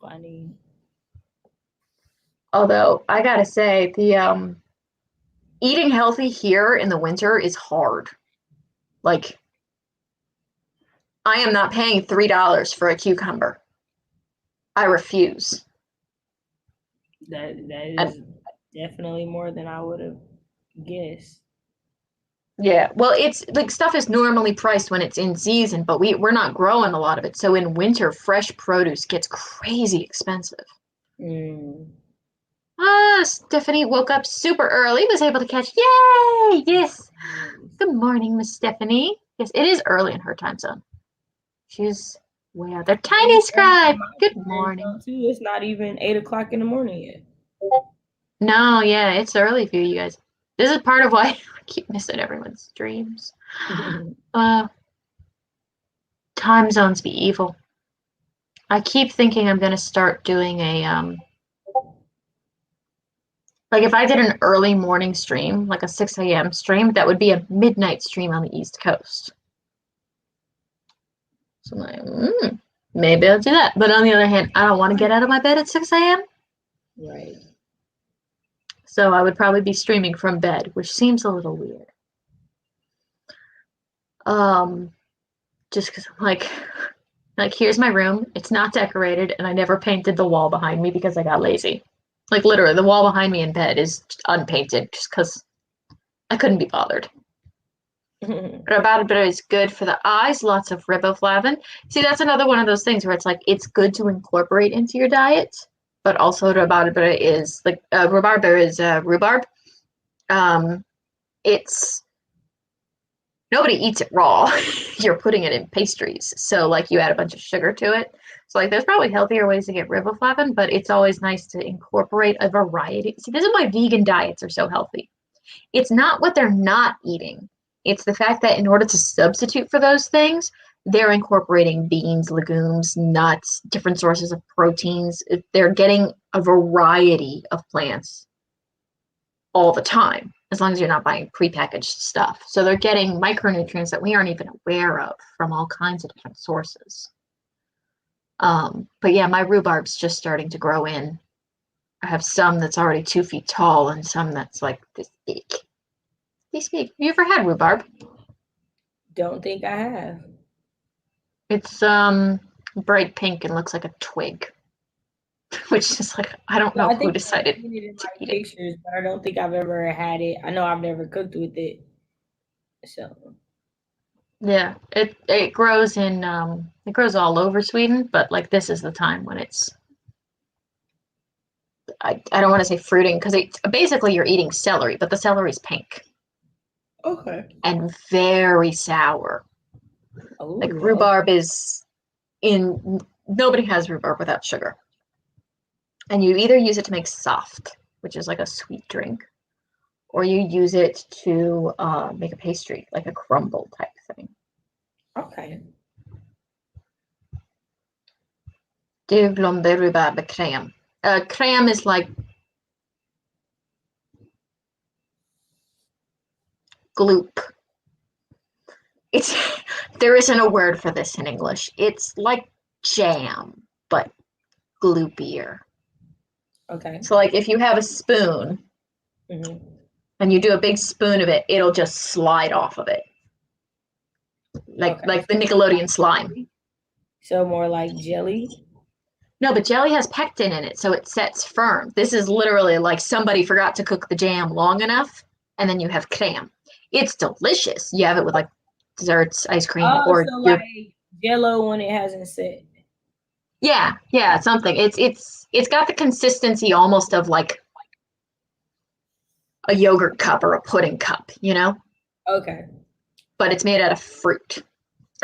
Funny. Although I gotta say, the eating healthy here in the winter is hard. Like I am not paying $3 for a cucumber. I refuse. That And is definitely more than I would have guessed. yeah, well, it's like stuff is normally priced when it's in season, but we're not growing a lot of it. So in winter, fresh produce gets crazy expensive. Mm. Ah, Stephanie woke up super early, was able to catch. Yay! Yes. Good morning, Miss Stephanie. Yes, it is early in her time zone. She's way out there. Tiny It's early Scribe. in my Good time morning. zone too. It's not even 8 o'clock in the morning yet. No, yeah, it's early for you guys. This is part of why I keep missing everyone's streams. Time zones be evil. I keep thinking I'm gonna start doing a like if I did an early morning stream, like a 6 a.m. stream, that would be a midnight stream on the East Coast. So I'm like, maybe I'll do that. But on the other hand, I don't want to get out of my bed at 6 a.m. Right. So I would probably be streaming from bed, which seems a little weird. Just because I'm like here's my room. It's not decorated, and I never painted the wall behind me because I got lazy. Like literally, the wall behind me in bed is unpainted just because I couldn't be bothered. Rhabarber is good for the eyes. Lots of riboflavin. See, that's another one of those things where it's like it's good to incorporate into your diet, but also rhabarber is like rhubarb. It's nobody eats it raw. You're putting it in pastries, so like you add a bunch of sugar to it. So like there's probably healthier ways to get riboflavin, but it's always nice to incorporate a variety. See, this is why vegan diets are so healthy. It's not what they're not eating. It's the fact that in order to substitute for those things, they're incorporating beans, legumes, nuts, different sources of proteins. They're getting a variety of plants all the time, as long as you're not buying prepackaged stuff. So they're getting micronutrients that we aren't even aware of from all kinds of different sources. But yeah, my rhubarb's just starting to grow in. I have some that's already 2 feet tall and some that's like this big. This big. Have you ever had rhubarb? Don't think I have. It's bright pink and looks like a twig. Which is like I don't Yeah, know I who think I've decided seen it in to like eat it. pictures, but I don't think I've ever had it. I know I've never cooked with it. So Yeah, it grows in it grows all over Sweden, but like this is the time when it's I don't want to say fruiting because it basically you're eating celery, but the celery's pink okay. and very sour. Like Oh, rhubarb is in nobody has rhubarb without sugar. And you either use it to make soft, which is like a sweet drink, or you use it to make a pastry, like a crumble type thing. okay. Du glömde rhubarbekräm. Crème is like gloop. It's there isn't a word for this in English. It's like jam, but gloopier. Okay. So like if you have a spoon and you do a big spoon of it, it'll just slide off of it. Like the Nickelodeon slime. So more like jelly. No, but jelly has pectin in it, so it sets firm. This is literally like somebody forgot to cook the jam long enough, and then you have crème. It's delicious. You have it with like desserts, ice cream, Oh, or so your like Jello when it hasn't set. yeah, something. It's got the consistency almost of like a yogurt cup or a pudding cup, you know? Okay. But it's made out of fruit.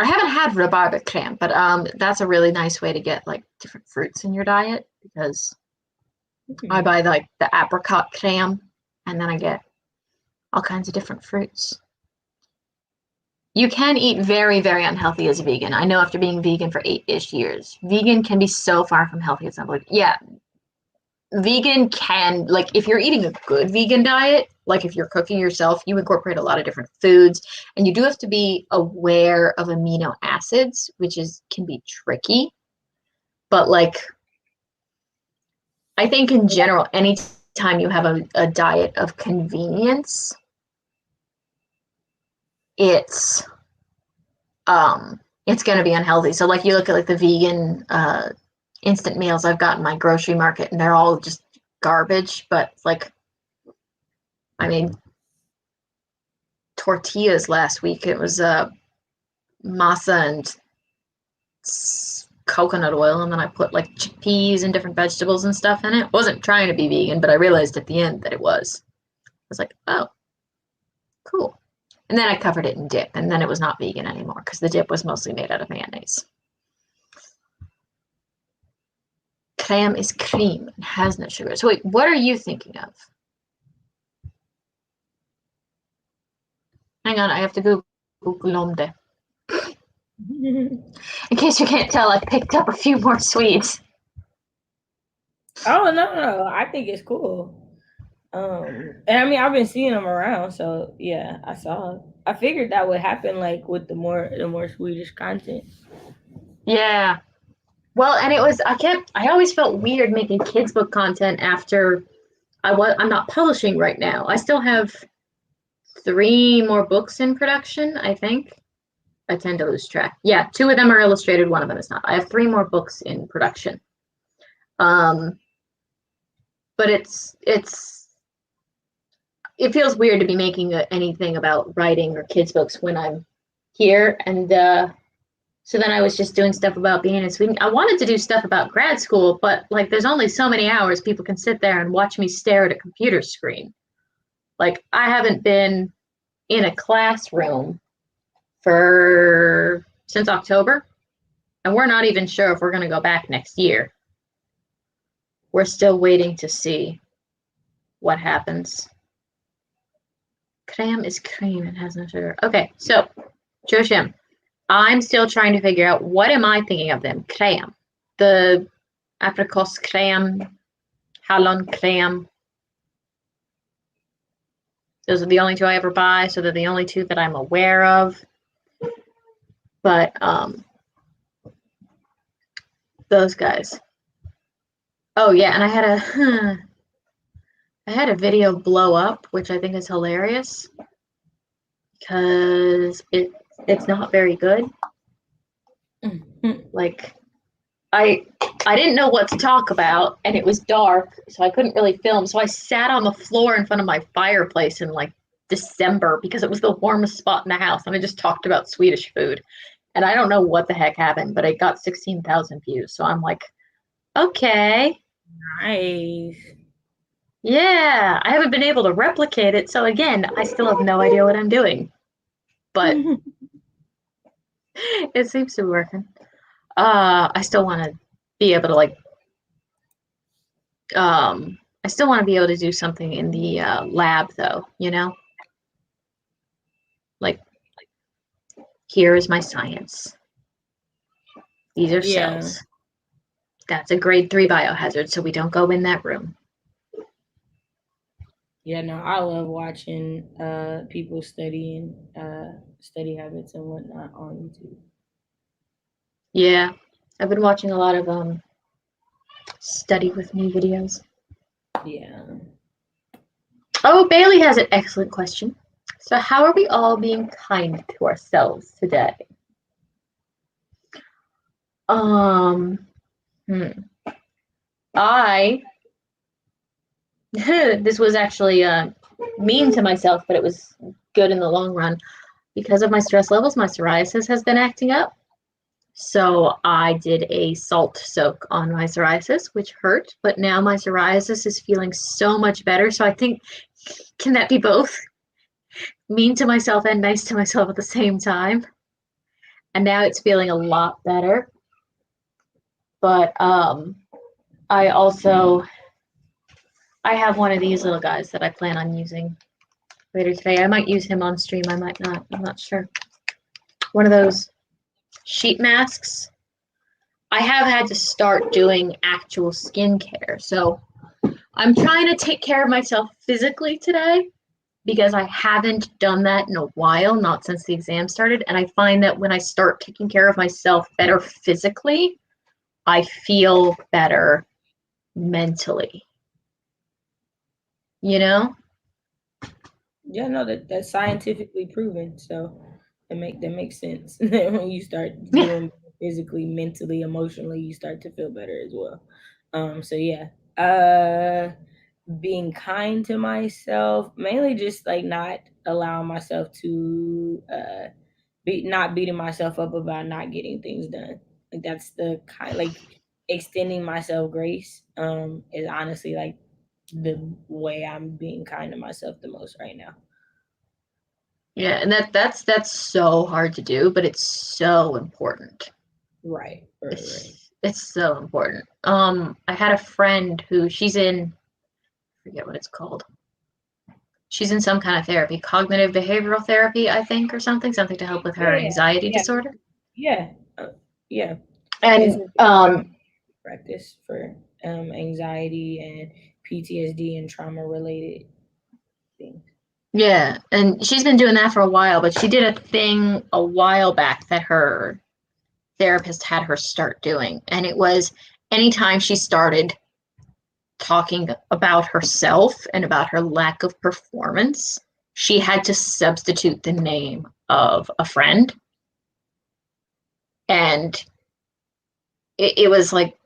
I haven't had rhubarb crème, but that's a really nice way to get like different fruits in your diet because I buy like the apricot crème and then I get all kinds of different fruits. You can eat very, very unhealthy as a vegan. I know after being vegan for 8-ish years, vegan can be so far from healthy. It's not like, yeah, vegan can, like, if you're eating a good vegan diet, like if you're cooking yourself, you incorporate a lot of different foods, and you do have to be aware of amino acids, which is can be tricky. But like, I think in general, anytime you have a diet of convenience, it's it's going to be unhealthy. So like you look at like the vegan instant meals I've got in my grocery market and they're all just garbage, but like I mean tortillas last week it was masa and coconut oil and then I put like chickpeas and different vegetables and stuff in it. Wasn't trying to be vegan, but I realized at the end that it was. I was like, "Oh, cool." And then I covered it in dip and then it was not vegan anymore because the dip was mostly made out of mayonnaise. Crème is cream and has no sugar. So wait, what are you thinking of? Hang on, I have to Google Colombe. In case you can't tell, I picked up a few more sweets. Oh no, I think it's cool. And I mean I've been seeing them around, so yeah, I saw it. I figured that would happen like with the more Swedish content. Yeah. Well, and it was I always felt weird making kids book content after I'm not publishing right now. I still have 3 more books in production, I think. I tend to lose track. Yeah, 2 of them are illustrated, one of them is not. I have 3 more books in production. Um, but it feels weird to be making anything about writing or kids books when I'm here, and so then I was just doing stuff about being in Sweden. I wanted to do stuff about grad school, but like there's only so many hours people can sit there and watch me stare at a computer screen. Like I haven't been in a classroom for since October, and we're not even sure if we're going to go back next year. We're still waiting to see what happens. Crème is cream and has no sugar. Okay, so Joshim, I'm still trying to figure out what am I thinking of them. Crème, the apricot crème, hallon crème. Those are the only 2 I ever buy, so they're the only 2 that I'm aware of. But those guys. Oh yeah, and I had a video blow up, which I think is hilarious because it's not very good. Like I didn't know what to talk about, and it was dark, so I couldn't really film. So I sat on the floor in front of my fireplace in like December because it was the warmest spot in the house, and I just talked about Swedish food. And I don't know what the heck happened, but it got 16,000 views. So I'm like, okay, Nice. yeah, I haven't been able to replicate it. So again, I still have no idea what I'm doing, but it seems to be working. I still want to be able to I still want to be able to do something in the lab though, you know? Like, here is my science. These are Yeah. cells. That's a grade 3 biohazard, so we don't go in that room. Yeah, no, I love watching people studying study habits and whatnot on YouTube. Yeah, I've been watching a lot of study with me videos. Yeah. Oh, Bailey has an excellent question. So, how are we all being kind to ourselves today? Um, hmm. I this was actually mean to myself, but it was good in the long run. Because of my stress levels, my psoriasis has been acting up. So I did a salt soak on my psoriasis, which hurt, but now my psoriasis is feeling so much better. So I think, can that be both? Mean to myself and nice to myself at the same time. And now it's feeling a lot better. But I also I have one of these little guys that I plan on using later today. I might use him on stream, I might not. I'm not sure. One of those sheet masks. I have had to start doing actual skincare. So I'm trying to take care of myself physically today because I haven't done that in a while, not since the exam started. And I find that when I start taking care of myself better physically, I feel better mentally. You know? Yeah, no, that's scientifically proven. So that makes sense. When you start doing physically, mentally, emotionally, you start to feel better as well. So yeah. Being kind to myself, mainly just like not allowing myself to be not beating myself up about not getting things done. Like that's the kind like extending myself grace is honestly like the way I'm being kind to myself the most right now. Yeah, and that's so hard to do, but it's so important. Right. It's so important. I had a friend who she's in, I forget what it's called. She's in some kind of therapy, cognitive behavioral therapy, I think, or something to help with her Yeah, anxiety yeah, disorder. yeah, yeah. It's And a practice for anxiety and PTSD and trauma related things. yeah, and she's been doing that for a while, but she did a thing a while back that her therapist had her start doing. And it was anytime she started talking about herself and about her lack of performance, she had to substitute the name of a friend. And it was like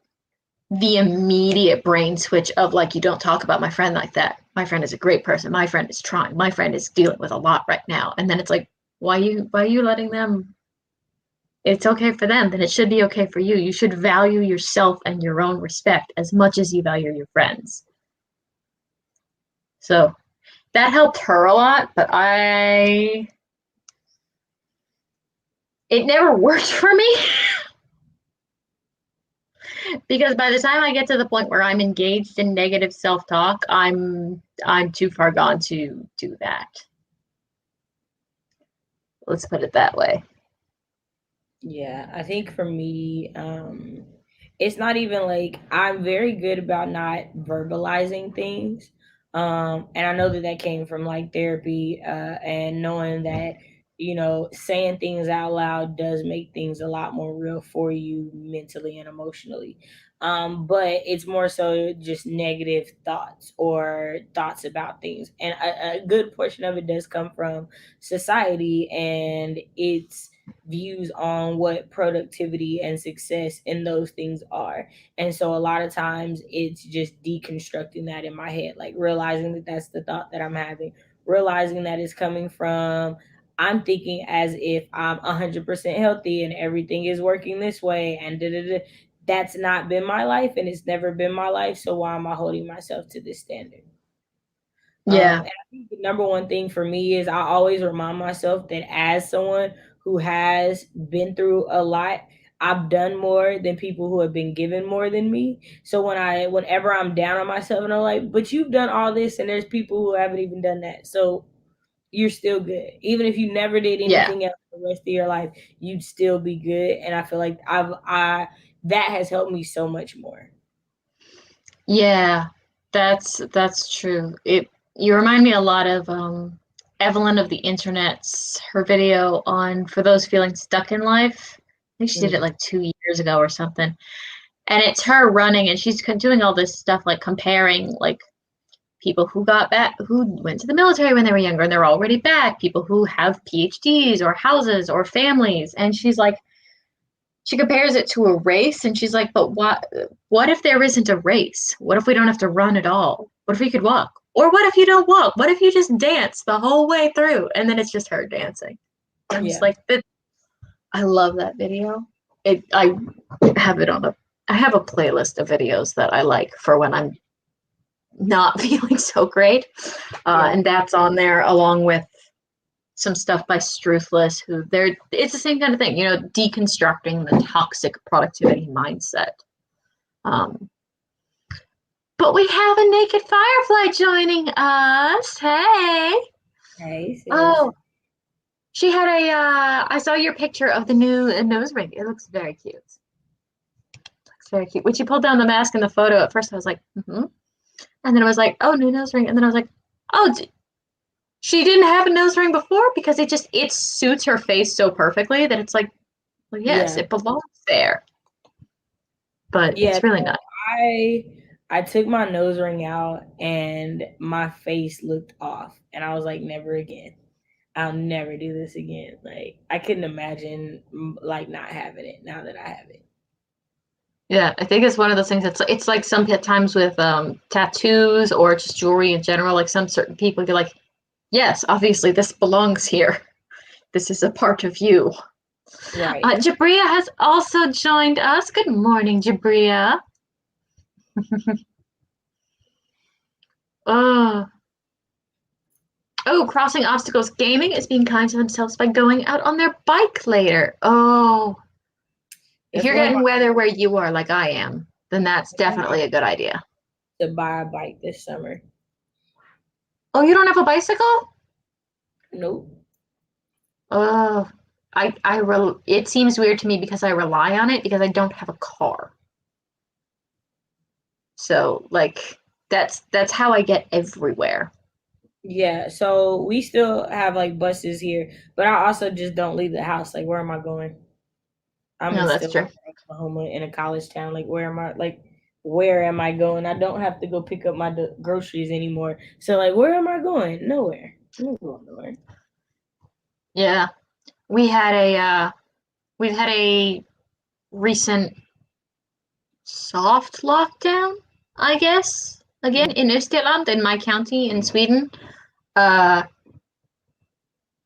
the immediate brain switch of like, you don't talk about my friend like that. My friend is a great person. My friend is trying. My friend is dealing with a lot right now. And then it's like, why are you letting them? It's okay for them, then it should be okay for you. You should value yourself and your own respect as much as you value your friends. So that helped her a lot, but it never worked for me because by the time I get to the point where I'm engaged in negative self-talk, I'm too far gone to do that. Let's put it that way. Yeah, I think for me, it's not even like I'm very good about not verbalizing things. And I know that that came from like therapy, and knowing that, saying things out loud does make things a lot more real for you mentally and emotionally. But it's more so just negative thoughts or thoughts about things. And a good portion of it does come from society and its views on what productivity and success in those things are. And so a lot of times it's just deconstructing that in my head, like realizing that that's the thought that I'm having, realizing that it's coming from I'm thinking as if I'm 100% healthy and everything is working this way and da, da, da. That's not been my life and it's never been my life. So why am I holding myself to this standard? Yeah. And I think the number one thing for me is I always remind myself that as someone who has been through a lot, I've done more than people who have been given more than me. So whenever I'm down on myself and I'm like, but you've done all this and there's people who haven't even done that. So you're still good. Even if you never did Yeah. anything else for the rest of your life, you'd still be good. And I feel like I that has helped me so much more. Yeah. That's true. It You remind me a lot of Evelyn of the Internet's her video on for those feeling stuck in life. I think she did it Mm. like 2 years ago or something. And it's her running and she's doing all this stuff like comparing like people who got back who went to the military when they were younger and they're already back, people who have PhDs or houses or families. And she's like, she compares it to a race and she's like, but what if there isn't a race? What if we don't have to run at all? What if we could walk? Or what if you don't walk? What if you just dance the whole way through and then it's just her dancing? I'm just Yeah. like, I love that video. I have it on I have a playlist of videos that I like for when I'm not feeling so great. Yeah. And that's on there along with some stuff by Struthless, who it's the same kind of thing, deconstructing the toxic productivity mindset. Um, but we have a naked firefly joining us. Hey. Hey, sis. Oh, she had I saw your picture of the new nose ring. It looks very cute. Looks very cute. When she pulled down the mask in the photo, at first I was like, mm-hmm. And then I was like, oh, new nose ring. And then I was like, oh, she didn't have a nose ring before because it suits her face so perfectly that it's like, well, yes, Yeah. it belongs there. But Yeah, it's really no, nice. I took my nose ring out and my face looked off and I was like, never again. I'll never do this again. Like I couldn't imagine like not having it now that I have it. Yeah, I think it's one of those things it's like sometimes with tattoos or just jewelry in general, like some certain people you're like, yes, obviously this belongs here. This is a part of you. Right. Jabria has also joined us. Good morning, Jabria. Oh, crossing obstacles. Gaming is being kind to themselves by going out on their bike later. Oh, if That's you're one of my getting weather where you are, like I am, then that's one of my definitely a good idea. to buy a bike this summer. Oh, you don't have a bicycle? Nope. Oh, it seems weird to me because I rely on it because I don't have a car. So like that's how I get everywhere. Yeah, so we still have like buses here, but I also just don't leave the house. Like, where am I going? I'm No, in that's true. Stillwater, Oklahoma, in a college town. Like, where am I going? I don't have to go pick up my groceries anymore. So, like, where am I going? Nowhere. I'm not going nowhere. Yeah. We had a we've had a recent soft lockdown, I guess. Again, in Österland, in my county in Sweden. Uh,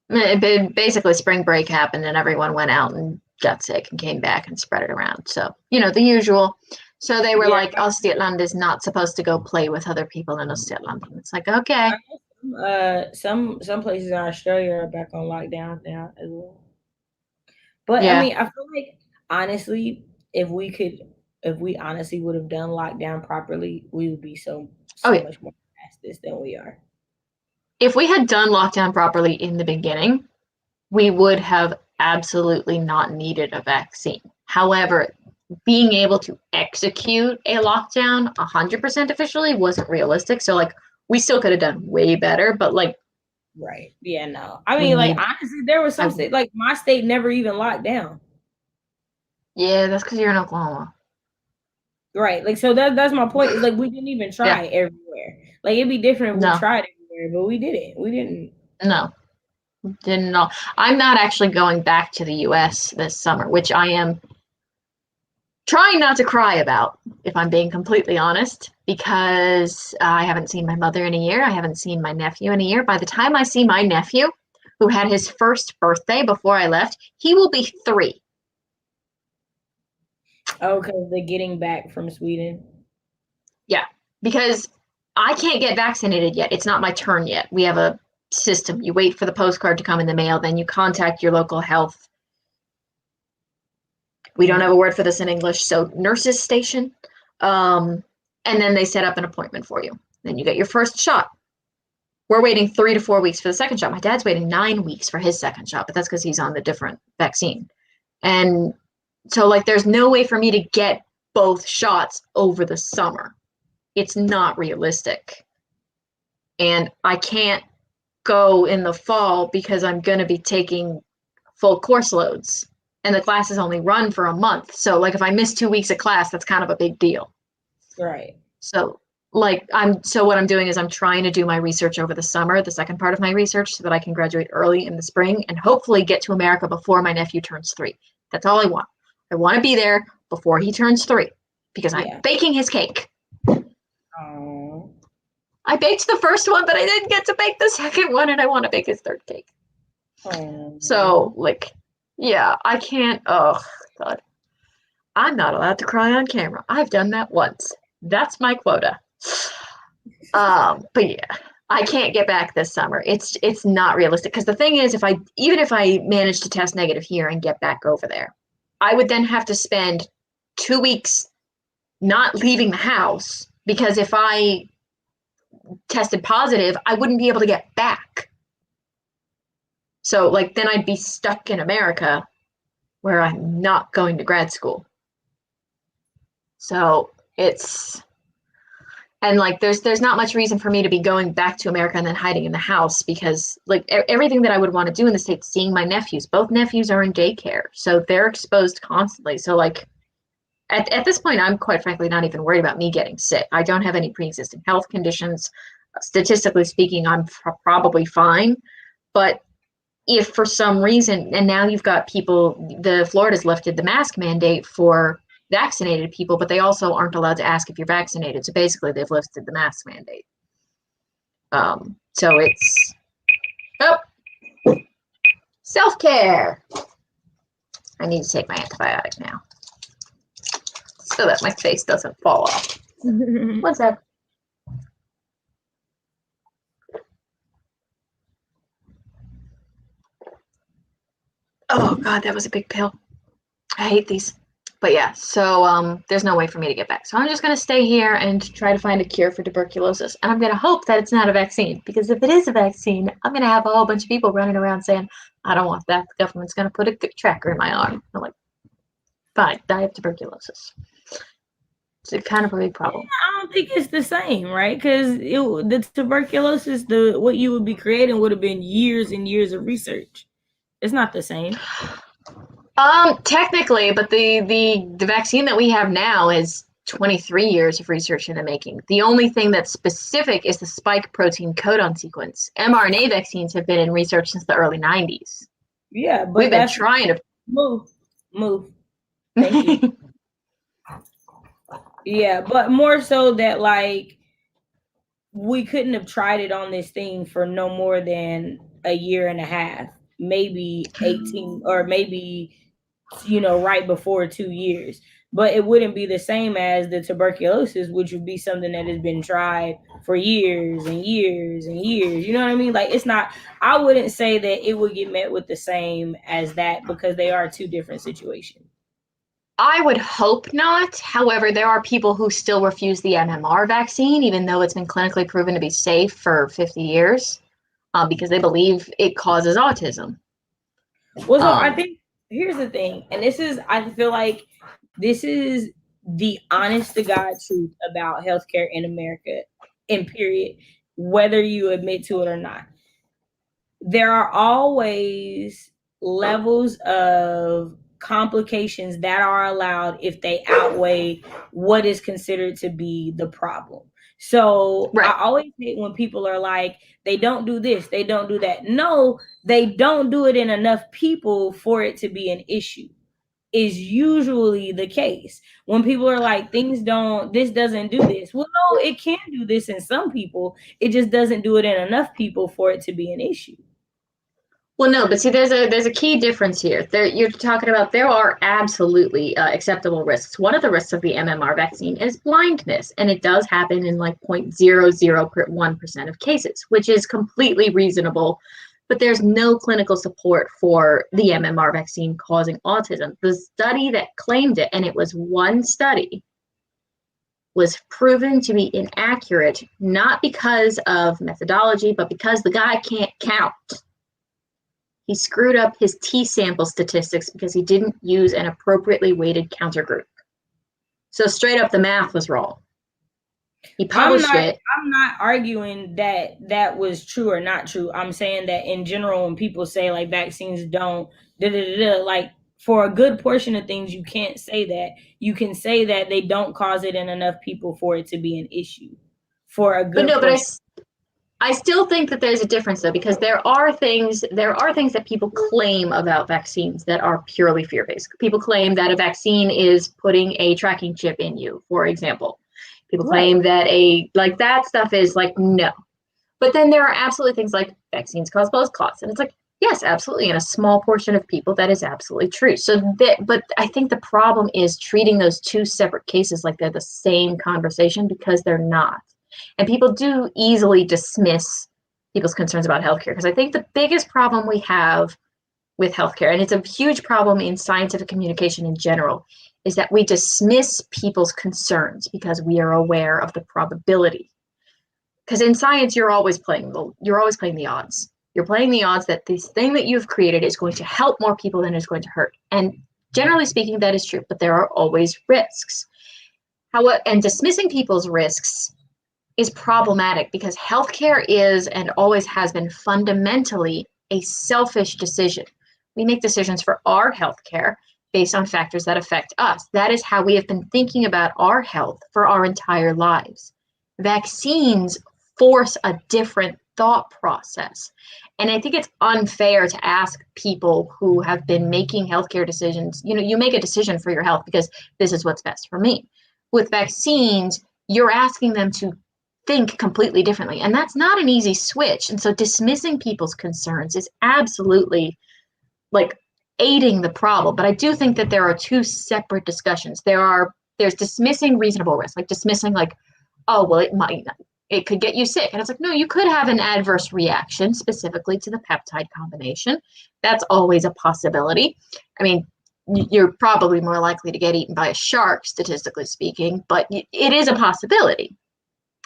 basically spring break happened and everyone went out and got sick and came back and spread it around. So, the usual. So they were Yeah, like, Österland is not supposed to go play with other people in Österland. And it's like, okay. I know some places in Australia are back on lockdown now as well. But I Yeah. mean, I feel like honestly, if we could, if we honestly would have done lockdown properly, we would be Oh, so yeah. much more past this than we are. If we had done lockdown properly in the beginning, we would have absolutely not needed a vaccine. However, being able to execute a lockdown 100% officially wasn't realistic. So, like, we still could have done way better, but like, Right. Yeah, no. I we mean, like need. honestly, there was I, some state like my state never even locked down. yeah, that's because you're in Oklahoma. Right. Like so that's my point. Is like we didn't even Yeah, try everywhere. Like it'd be different if we no, tried everywhere, but we didn't. We didn't. no, didn't know. I'm not actually going back to the US this summer, which I am trying not to cry about, if I'm being completely honest, because I haven't seen my mother in a year. I haven't seen my nephew in a year. By the time I see my nephew, who had his first birthday before I left, he will be 3. Oh, because the getting back from Sweden. Yeah, because I can't get vaccinated yet. It's not my turn yet. We have a system. You wait for the postcard to come in the mail, then you contact your local health. We don't have a word for this in English, so nurses station. Um, and then they set up an appointment for you. Then you get your first shot. We're waiting 3 to 4 weeks for the second shot. My dad's waiting 9 weeks for his second shot, but that's because he's on the different vaccine. And so, like, there's no way for me to get both shots over the summer. It's not realistic. And I can't go in the fall because I'm going to be taking full course loads. And the classes only run for a month. So, like, if I miss 2 weeks of class, that's kind of a big deal. Right. So, what I'm doing is I'm trying to do my research over the summer, the second part of my research, so that I can graduate early in the spring and hopefully get to America before my nephew turns 3. That's all I want. I want to be there before he turns 3 because I'm Yeah. baking his cake. Oh. I baked the first one, but I didn't get to bake the second one, and I want to bake his third cake. So, Oh. like, yeah, I can't. Oh, God. I'm not allowed to cry on camera. I've done that once. That's my quota. But yeah, I can't get back this summer. It's not realistic because the thing is, even if I manage to test negative here and get back over there, I would then have to spend 2 weeks not leaving the house because if I tested positive, I wouldn't be able to get back. So like then I'd be stuck in America where I'm not going to grad school. So it's and like there's not much reason for me to be going back to America and then hiding in the house because like everything that I would want to do in the States, seeing my nephews, both nephews are in daycare, so they're exposed constantly. So like at this point, I'm quite frankly not even worried about me getting sick. I don't have any pre-existing health conditions. Statistically speaking, I'm probably fine. But if for some reason, and now you've got people, the Florida's lifted the mask mandate for vaccinated people, but they also aren't allowed to ask if you're vaccinated. So basically, they've lifted the mask mandate. So it's oh, self care. I need to take my antibiotic now so that my face doesn't fall off. What's that? Oh God, that was a big pill. I hate these. But yeah, so there's no way for me to get back. So I'm just going to stay here and try to find a cure for tuberculosis. And I'm going to hope that it's not a vaccine, because if it is a vaccine, I'm going to have a whole bunch of people running around saying, I don't want that. The government's going to put a tracker in my arm. I'm like, fine, die of tuberculosis. It's a kind of a big problem. I don't think it's the same, right? Because the tuberculosis, the what you would be creating would have been years and years of research. It's not the same. Technically, but the vaccine that we have now is 23 years of research in the making. The only thing that's specific is the spike protein codon sequence. mRNA vaccines have been in research since the early 90s. Yeah, but We've been that's trying to move. Thank you. Yeah, but more so that like we couldn't have tried it on this thing for no more than a year and a half, maybe 18, or maybe right before 2 years. But it wouldn't be the same as the tuberculosis, which would be something that has been tried for years and years and years. You know what I mean? Like, it's not, I wouldn't say that it would get met with the same as that, because they are two different situations. I would hope not. However, there are people who still refuse the MMR vaccine, even though it's been clinically proven to be safe for 50 years, because they believe it causes autism. Well, so I think here's the thing, and I feel like this is the honest to God truth about healthcare in America, in period, whether you admit to it or not. There are always levels of complications that are allowed if they outweigh what is considered to be the problem. So right. I always hate when people are like, they don't do this, they don't do that. No, they don't do it in enough people for it to be an issue, is usually the case. When people are like, this doesn't do this. Well, no, it can do this in some people. It just doesn't do it in enough people for it to be an issue. Well, no, but see, there's a key difference here. You're talking about there are absolutely acceptable risks. One of the risks of the MMR vaccine is blindness, and it does happen in like 0.001% of cases, which is completely reasonable. But there's no clinical support for the MMR vaccine causing autism. The study that claimed it, and it was one study, was proven to be inaccurate, not because of methodology, but because the guy can't count. He screwed up his T sample statistics because he didn't use an appropriately weighted counter group. So straight up, the math was wrong. He published it. I'm not arguing that was true or not true. I'm saying that in general, when people say like vaccines don't, like for a good portion of things, you can't say that. You can say that they don't cause it in enough people for it to be an issue. For a good portion. I still think that there's a difference though, because there are things that people claim about vaccines that are purely fear-based. People claim that a vaccine is putting a tracking chip in you, for example. People claim that that stuff is like, no. But then there are absolutely things like vaccines cause blood clots. And it's like, yes, absolutely. In a small portion of people, that is absolutely true. But I think the problem is treating those two separate cases like they're the same conversation, because they're not. And people do easily dismiss people's concerns about healthcare, because I think the biggest problem we have with healthcare, and it's a huge problem in scientific communication in general, is that we dismiss people's concerns because we are aware of the probability. Because in science, you're always playing the odds. You're playing the odds that this thing that you've created is going to help more people than it's going to hurt. And generally speaking, that is true, but there are always risks. And dismissing people's risks is problematic, because healthcare is and always has been fundamentally a selfish decision. We make decisions for our healthcare based on factors that affect us. That is how we have been thinking about our health for our entire lives. Vaccines force a different thought process. And I think it's unfair to ask people who have been making healthcare decisions, you make a decision for your health because this is what's best for me. With vaccines, you're asking them to think completely differently. And that's not an easy switch. And so dismissing people's concerns is absolutely like aiding the problem. But I do think that there are two separate discussions. There's dismissing reasonable risk, like dismissing like, oh, well, it could get you sick. And it's like, no, you could have an adverse reaction specifically to the peptide combination. That's always a possibility. I mean, you're probably more likely to get eaten by a shark, statistically speaking, but it is a possibility.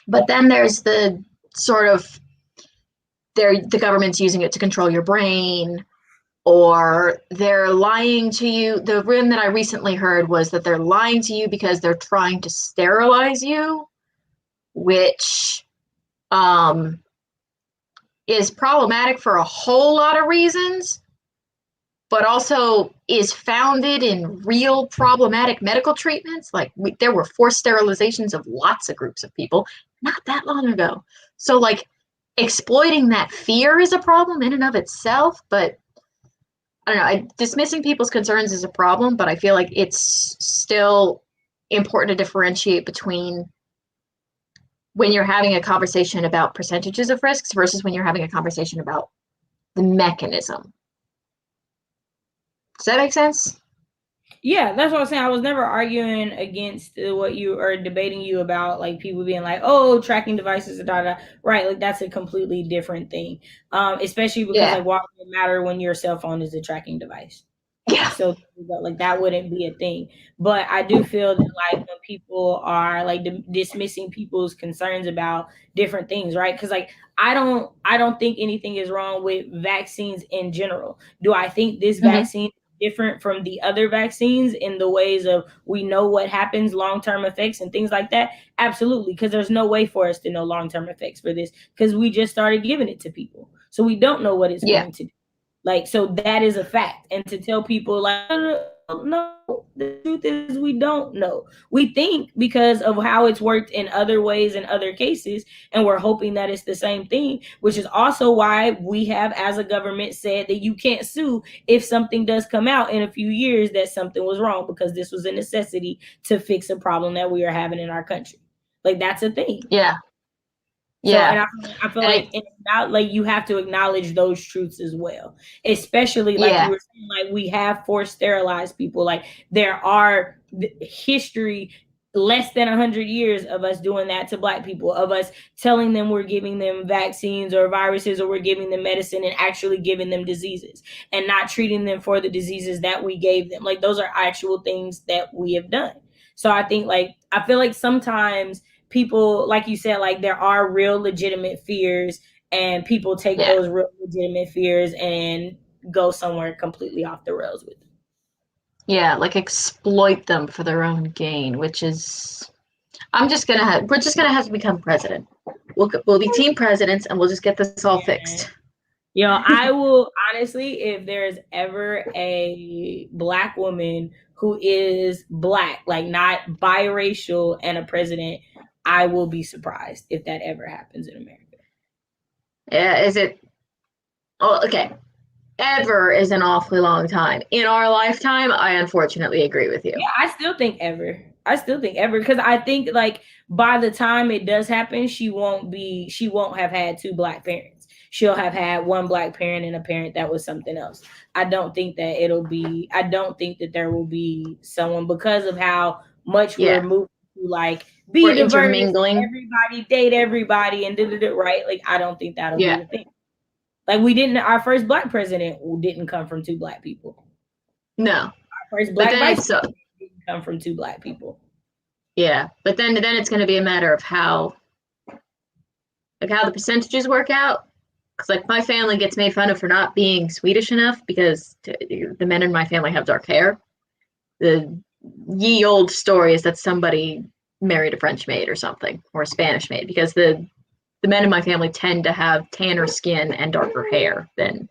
But then there's the sort of the government's using it to control your brain, or they're lying to you. The one that I recently heard was that they're lying to you because they're trying to sterilize you, which is problematic for a whole lot of reasons, but also is founded in real problematic medical treatments. Like there were forced sterilizations of lots of groups of people not that long ago. So like exploiting that fear is a problem in and of itself, but I don't know, dismissing people's concerns is a problem, but I feel like it's still important to differentiate between when you're having a conversation about percentages of risks versus when you're having a conversation about the mechanism. Does that make sense? Yeah, that's what I was saying. I was never arguing against what you are debating you about, like people being like, "Oh, tracking devices," right? Like that's a completely different thing. Especially because Yeah. like, why would it matter when your cell phone is a tracking device? Yeah. So like that wouldn't be a thing. But I do feel that like when people are like dismissing people's concerns about different things, right? Because like I don't think anything is wrong with vaccines in general. Do I think this vaccine is different from the other vaccines in the ways of we know what happens, long-term effects and things like that? Absolutely, because there's no way for us to know long-term effects for this because we just started giving it to people. So we don't know what it's Yeah. going to do. Like, so that is a fact. And to tell people like, no, the truth is we don't know. We think because of how it's worked in other ways in other cases, and we're hoping that it's the same thing, which is also why we have, as a government, said that you can't sue if something does come out in a few years that something was wrong, because this was a necessity to fix a problem that we are having in our country. Like, that's a thing. Yeah. So, and Yeah. I feel And like like you have to acknowledge those truths as well, especially like you yeah. were saying, like we have forced sterilized people. Like there are history less than 100 years of us doing that to Black people, of us telling them we're giving them vaccines or viruses, or we're giving them medicine and actually giving them diseases and not treating them for the diseases that we gave them. Like those are actual things that we have done. So I think like I feel like sometimes people, like you said, like there are real legitimate fears, and people take Yeah. those real legitimate fears and go somewhere completely off the rails with them. Yeah. Like exploit them for their own gain, which is, we're just gonna have to become president. We'll be team presidents and we'll just get this all Yeah. fixed. I will honestly, if there's ever a Black woman who is Black, like not biracial, and a president, I will be surprised if that ever happens in America. Yeah. Is it? Oh, okay. Ever is an awfully long time. In our lifetime, I unfortunately agree with you. Yeah, I still think ever. I still think ever, because I think like by the time it does happen, she won't have had two Black parents. She'll have had one Black parent and a parent that was something else. I don't think that there will be someone, because of how much we're Yeah. moving to like We're be diverse, intermingling. everybody date everybody, and did it right. Like I don't think that'll be Yeah. the thing. Like we didn't, our first Black president didn't come from two Black people. No. Our first But Black then vice it's president didn't come from two Black people. yeah. But then it's going to be a matter of how the percentages work out. Because like my family gets made fun of for not being Swedish enough because the men in my family have dark hair. The ye old story is that somebody married a French maid or something, or a Spanish maid, because the men in my family tend to have tanner skin and darker hair than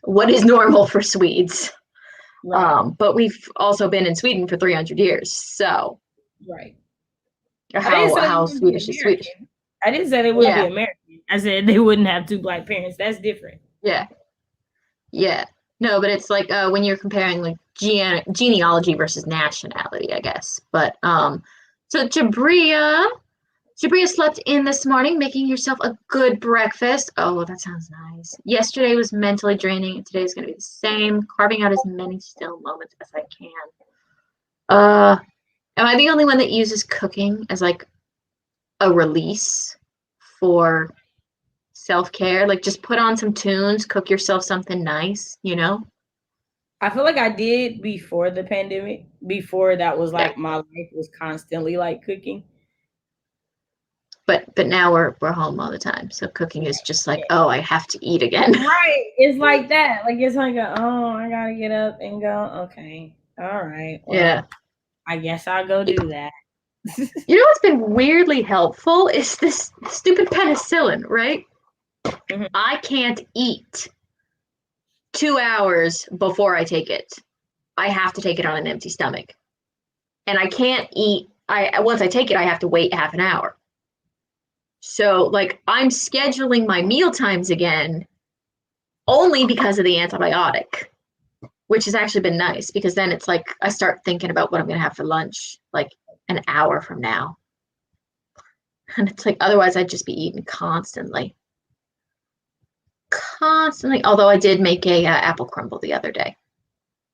what is normal for Swedes. Right. But we've also been in Sweden for 300 years, so Right. I didn't say they how wouldn't be Swedish is Swedish. American. I didn't say they wouldn't be Yeah, American. I said they wouldn't have two Black parents. That's different. yeah, yeah. No, but it's like when you're comparing like genealogy versus nationality, I guess. But so Jabria slept in this morning, making yourself a good breakfast. Oh, that sounds nice. Yesterday was mentally draining, and today is going to be the same, carving out as many still moments as I can. Am I the only one that uses cooking as like a release for self-care? Like just put on some tunes, cook yourself something nice, you know? I feel like I did before the pandemic. Before that was Yeah. like my life was constantly like cooking. But now we're home all the time. So cooking is just like, oh, I have to eat again. Right. It's like that. Like it's like oh, I gotta get up and go. Okay. All right. Yeah. Well, I guess I'll go do that. You know what's been weirdly helpful is this stupid penicillin, right? Mhm. I can't eat 2 hours before I take it. I have to take it on an empty stomach. And I can't eat I once I take it, I have to wait half an hour. So like I'm scheduling my meal times again only because of the antibiotic, which has actually been nice because then it's like I start thinking about what I'm gonna have for lunch like an hour from now. And it's like otherwise I'd just be eating constantly. Constantly. Although I did make a apple crumble the other day.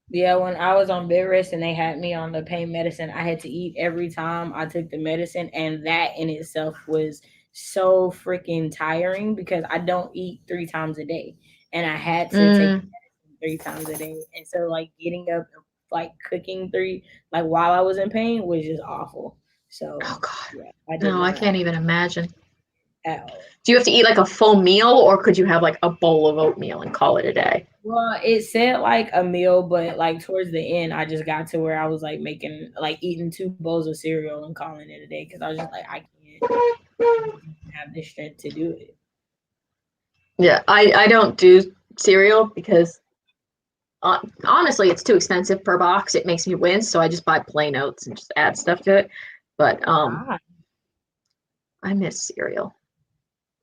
Yeah, when I was on bed rest and they had me on the pain medicine, I had to eat every time I took the medicine, and that in itself was so freaking tiring because I don't eat 3 times a day, and I had to take Mm. medicine 3 times a day, and so like getting up, like cooking three, like while I was in pain was just awful. Oh So God. yeah, I did No, I not can't even imagine. at all. Do you have to eat like a full meal or could you have like a bowl of oatmeal and call it a day? Well, it said like a meal, but like towards the end, I just got to where I was like making, like eating 2 bowls of cereal and calling it a day because I was just like, I just didn't have the strength to do it. Yeah, I don't do cereal because honestly, it's too expensive per box. It makes me wince, so I just buy plain oats and just add stuff to it. But Ah, I miss cereal.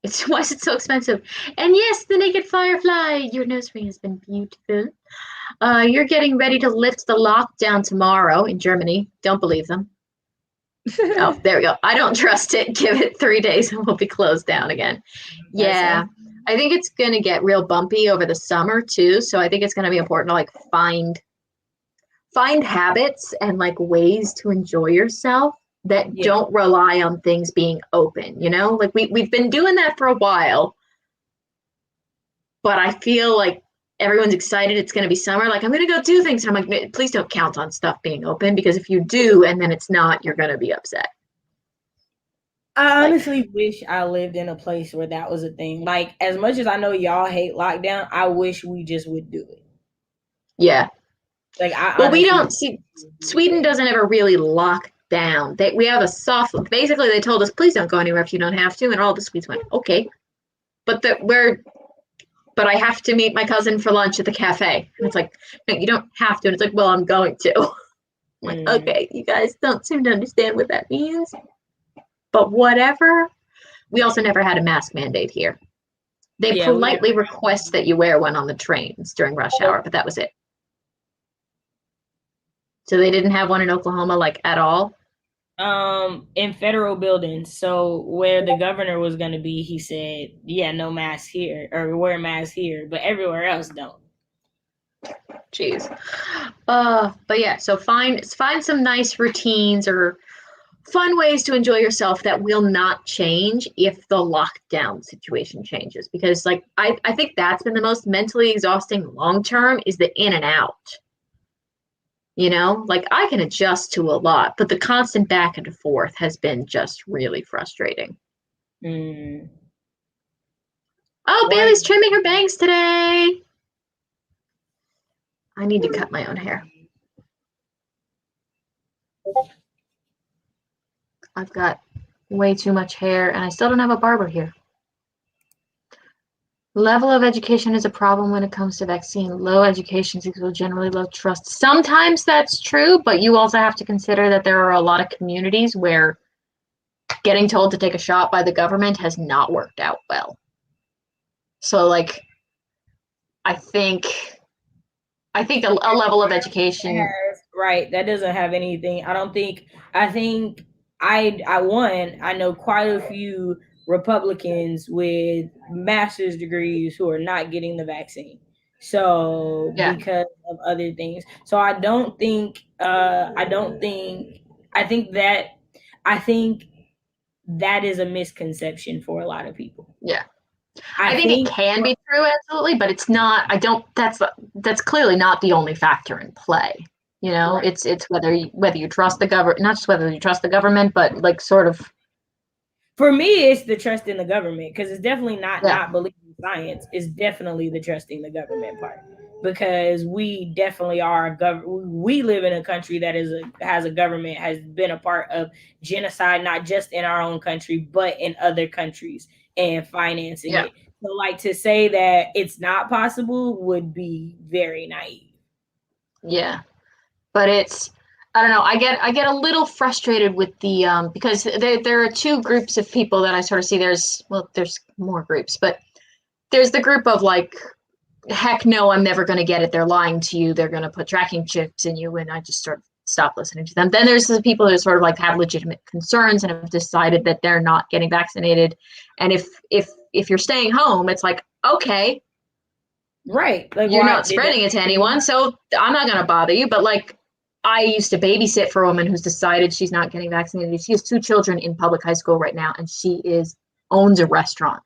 It's why is it so expensive? And yes, the naked firefly, your nose ring has been beautiful. You're getting ready to lift the lockdown tomorrow in Germany. Don't believe them. Oh, there we go. I don't trust it. Give it 3 days and we'll be closed down again. that Yeah, sounds. I think it's gonna get real bumpy over the summer too. So I think it's gonna be important to like find habits and like ways to enjoy yourself that Yeah, don't rely on things being open, you know? Like we've been doing that for a while, but I feel like everyone's excited it's going to be summer. Like, I'm going to go do things. And I'm like, please don't count on stuff being open because if you do and then it's not, you're going to be upset. I Like, honestly wish I lived in a place where that was a thing. Like, as much as I know y'all hate lockdown, I wish we just would do it. yeah. Like, I Well, we honestly don't wish see, we would do Sweden it. doesn't ever really lock down. We have a soft, basically, they told us, please don't go anywhere if you don't have to. And all the Swedes went, okay. But but I have to meet my cousin for lunch at the cafe. And it's like, no, you don't have to. And it's like, well, I'm going to. I'm like, Mm. okay, you guys don't seem to understand what that means, but whatever. We also never had a mask mandate here. They Yeah, we politely request that you wear one on the trains during rush never. hour, but that was it. So they didn't have one in Oklahoma, like at all. In federal buildings. So where the governor was going to be, he said, "Yeah, no mask here, or wear mask here, but everywhere else don't." Jeez. But yeah, so find some nice routines or fun ways to enjoy yourself that will not change if the lockdown situation changes. Because like I think that's been the most mentally exhausting long term is the in and out. You know, like I can adjust to a lot, but the constant back and forth has been just really frustrating. Mm. Oh, One. Bailey's trimming her bangs today. I need to cut my own hair. I've got way too much hair and I still don't have a barber here. Level of education is a problem when it comes to vaccine. Low education equals generally low trust. Sometimes that's true, but you also have to consider that there are a lot of communities where getting told to take a shot by the government has not worked out well. So like I think a level of education. Right, that doesn't have anything. I don't think. I think I know quite a few Republicans with master's degrees who are not getting the vaccine. So Yeah, because of other things. So I don't think. I don't think. I think that. I think that is a misconception for a lot of people. yeah. I I think it think can be true, absolutely, but it's not. I don't. That's clearly not the only factor in play. Right. It's whether you trust the government, not just whether you trust the government, but like sort of. For me, it's the trust in the government, because it's definitely Yeah, not believing science. It's definitely the trusting the government part, because we definitely are we live in a country that has a government, has been a part of genocide, not just in our own country but in other countries, and financing yeah, it. So like, to say that it's not possible would be very naive. yeah. But it's, I don't know. I get a little frustrated with the because there are two groups of people that I sort of see. There's more groups, but there's the group of like, heck no, I'm never going to get it. They're lying to you. They're going to put tracking chips in you, and I just sort of stop listening to them. Then there's the people who sort of like have legitimate concerns and have decided that they're not getting vaccinated, and if you're staying home, it's like, okay, Right. Like, you're why not did that? spreading it to anyone, so I'm not going to bother you. But like, I used to babysit for a woman who's decided she's not getting vaccinated. She has two children in public high school right now, and she owns a restaurant.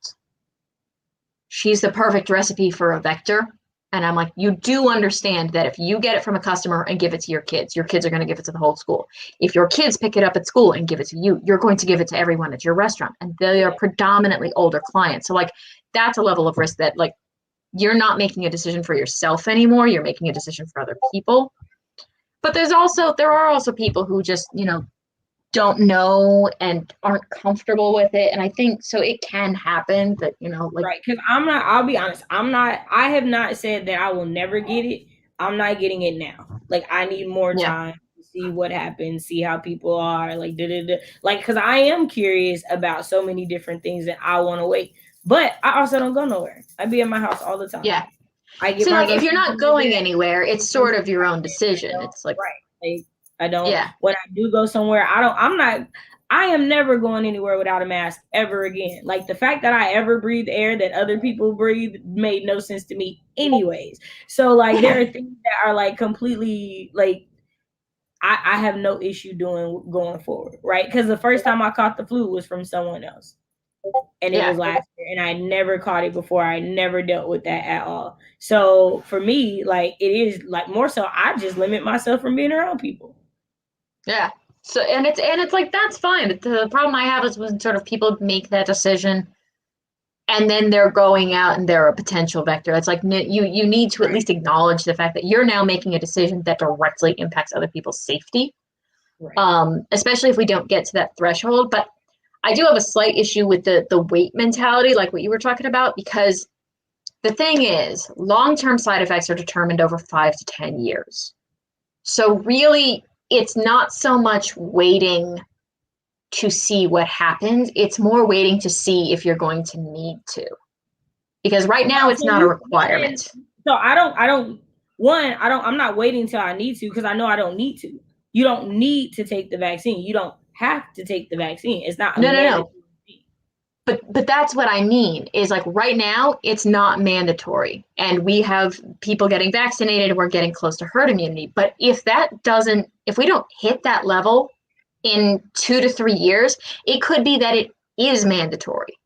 She's the perfect recipe for a vector. And I'm like, you do understand that if you get it from a customer and give it to your kids are going to give it to the whole school. If your kids pick it up at school and give it to you, you're going to give it to everyone at your restaurant. And they are predominantly older clients. So like, that's a level of risk that like, you're not making a decision for yourself anymore. You're making a decision for other people. But there are also people who just, don't know and aren't comfortable with it. And I think so it can happen that, like, Right. Because I'll be honest, I have not said that I will never get it. I'm not getting it now. Like, I need more yeah, time to see what happens, see how people are, like, like, because I am curious about so many different things that I want to wait. But I also don't go nowhere. I be in my house all the time. yeah. I get So my like if you're groceries not delivered going at anywhere, it's the place sort of your own I decision. don't, It's like, right. Like, I don't, yeah, when I do go somewhere, I am never going anywhere without a mask ever again. Like, the fact that I ever breathe air that other people breathe made no sense to me anyways. So like, there yeah, are things that are like completely like, I have no issue doing going forward, right? Because the first time I caught the flu was from someone else, and it yeah. was last year, and I never caught it before. I never dealt with that at all. So for me, like, it is like more so I just limit myself from being around people. Yeah. So and it's like that's fine. The problem I have is when sort of people make that decision and then they're going out and they're a potential vector. It's like you need to at Right. least acknowledge the fact that you're now making a decision that directly impacts other people's safety. Right. Especially if we don't get to that threshold. But I do have a slight issue with the weight mentality, like what you were talking about, because the thing is, long-term side effects are determined over 5 to 10 years. So really, it's not so much waiting to see what happens. It's more waiting to see if you're going to need to. Because right now, No, it's so not a requirement. I'm not waiting till I need to, because I know I don't need to. You don't need to take the vaccine. You don't have to take the vaccine. It's not a No, no, mandatory no. thing. But that's what I mean is like right now it's not mandatory and we have people getting vaccinated and we're getting close to herd immunity. But if we don't hit that level in 2 to 3 years, it could be that it is mandatory.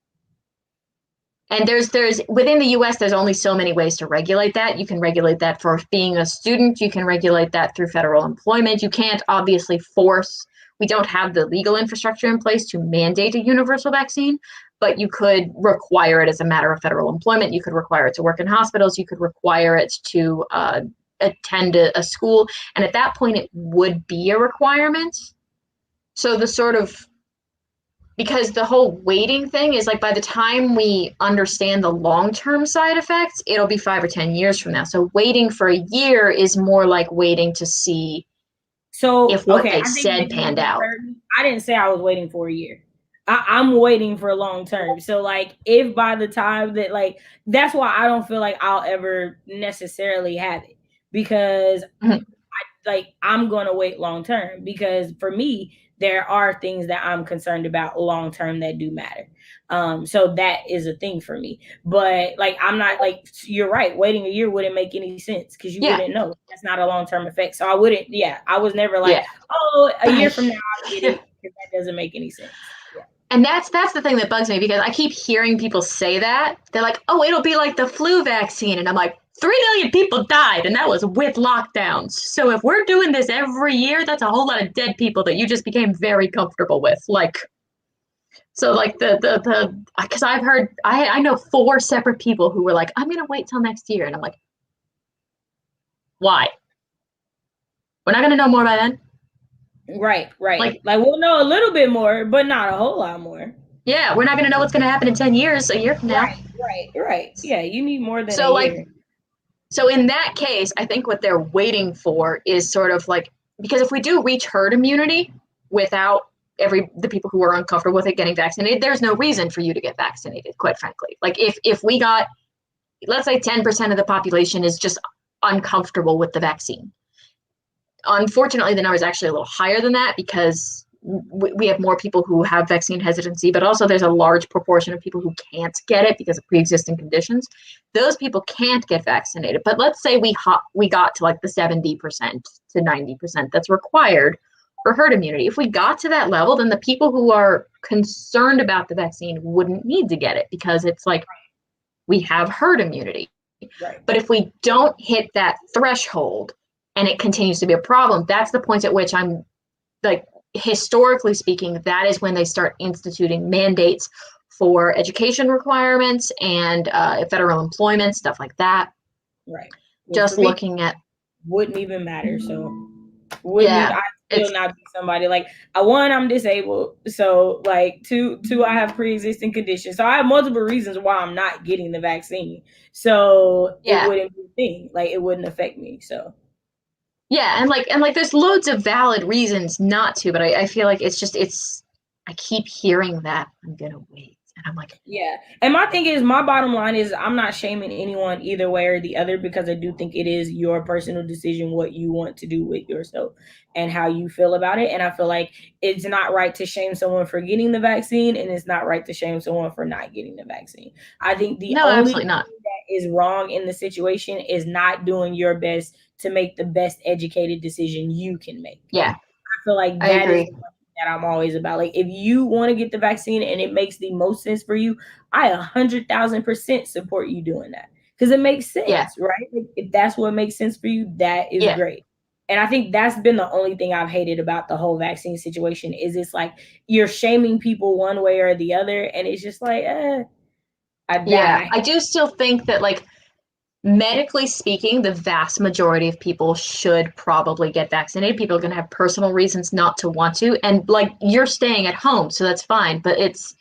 And there's within the US, there's only so many ways to regulate that. You can regulate that for being a student. You can regulate that through federal employment. You can't obviously we don't have the legal infrastructure in place to mandate a universal vaccine, but you could require it as a matter of federal employment. You could require it to work in hospitals. You could require it to attend a school. And at that point, it would be a requirement. So because the whole waiting thing is like by the time we understand the long-term side effects, it'll be 5 or 10 years from now. So waiting for a year is more like waiting to see So if what okay, they I think said maybe you panned out. misheard me. I didn't say I was waiting for a year. I'm waiting for long term. So like, if by the time that, like, that's why I don't feel like I'll ever necessarily have it, because Mhm. like, I'm going to wait long term, because for me there are things that I'm concerned about long term that do matter. So that is a thing for me. But like, I'm not like, you're right, waiting a year wouldn't make any sense, because you Yeah, wouldn't know. That's not a long term effect. So I wouldn't, yeah, I was never like, yeah. oh, a year from now I'll get it, because that doesn't make any sense. Yeah. And that's the thing that bugs me because I keep hearing people say that. They're like, oh, it'll be like the flu vaccine. And I'm like, 3 million people died, and that was with lockdowns. So if we're doing this every year, that's a whole lot of dead people that you just became very comfortable with. Like, so like because I've heard, I know 4 separate people who were like, I'm going to wait till next year. And I'm like, why? We're not going to know more by then. Right. Like we'll know a little bit more, but not a whole lot more. Yeah, we're not going to know what's going to happen in 10 years, a year from now. Right. Yeah, you need more than So a year. So in that case, I think what they're waiting for is sort of like, because if we do reach herd immunity without the people who are uncomfortable with it getting vaccinated, there's no reason for you to get vaccinated, quite frankly. Like if we got, let's say 10% of the population is just uncomfortable with the vaccine. Unfortunately, the number is actually a little higher than that because we have more people who have vaccine hesitancy, but also there's a large proportion of people who can't get it because of pre-existing conditions. Those people can't get vaccinated. But let's say we got to like the 70% to 90% that's required for herd immunity. If we got to that level, then the people who are concerned about the vaccine wouldn't need to get it because it's like we have herd immunity. Right. But if we don't hit that threshold and it continues to be a problem, that's the point at which I'm like, historically speaking, that is when they start instituting mandates for education requirements and federal employment, stuff like that. Right. Just looking at wouldn't even matter. So I still not be somebody like one, I'm disabled. So like two, I have pre-existing conditions. So I have multiple reasons why I'm not getting the vaccine. So it wouldn't be a thing. Like it wouldn't affect me. So yeah, and like there's loads of valid reasons not to, but I feel like I keep hearing that I'm gonna wait. And I'm like, yeah. And my thing is, my bottom line is I'm not shaming anyone either way or the other because I do think it is your personal decision what you want to do with yourself and how you feel about it. And I feel like it's not right to shame someone for getting the vaccine and it's not right to shame someone for not getting the vaccine. I think the only thing that is wrong in the situation is not doing your best to make the best educated decision you can make. Yeah. I feel like that is that I'm always about. Like if you want to get the vaccine and it makes the most sense for you, I 100,000% support you doing that because it makes sense, right? Like, if that's what makes sense for you, that is great. And I think that's been the only thing I've hated about the whole vaccine situation is it's like you're shaming people one way or the other, and it's just like, I do still think that like medically speaking, the vast majority of people should probably get vaccinated. People are going to have personal reasons not to want to. And like you're staying at home, so that's fine. But it's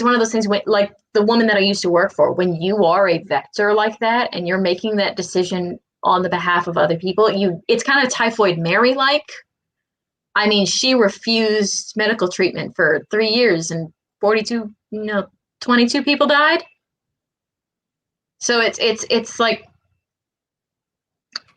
one of those things when like the woman that I used to work for, when you are a vector like that and you're making that decision on the behalf of other people, it's kind of Typhoid Mary like. I mean, she refused medical treatment for 3 years and 22 people died. So it's like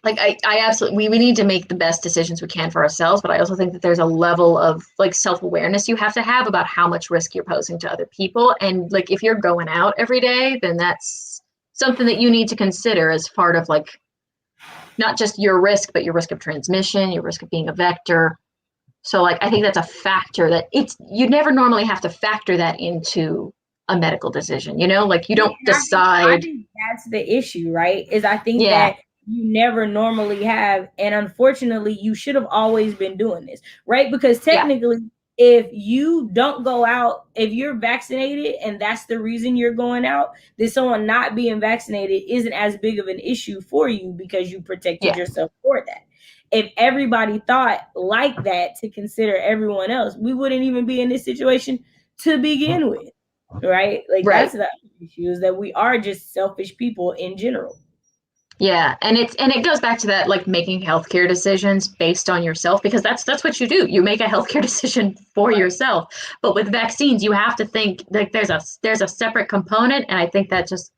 I absolutely we need to make the best decisions we can for ourselves, but I also think that there's a level of like self-awareness you have to have about how much risk you're posing to other people. And like if you're going out every day, then that's something that you need to consider as part of like not just your risk, but your risk of transmission, your risk of being a vector. So like I think that's a factor that you never normally have to factor that into a medical decision, like you don't decide. I think that's the issue, right? Is I think that you never normally have, and unfortunately you should have always been doing this, right? Because technically if you don't go out, if you're vaccinated and that's the reason you're going out, then someone not being vaccinated isn't as big of an issue for you because you protected yourself for that. If everybody thought like that to consider everyone else, we wouldn't even be in this situation to begin with. Right? Like that's the issue is that we are just selfish people in general. Yeah, and it goes back to that like making healthcare decisions based on yourself because that's what you do. You make a healthcare decision for yourself. But with vaccines, you have to think like there's a separate component, and I think that just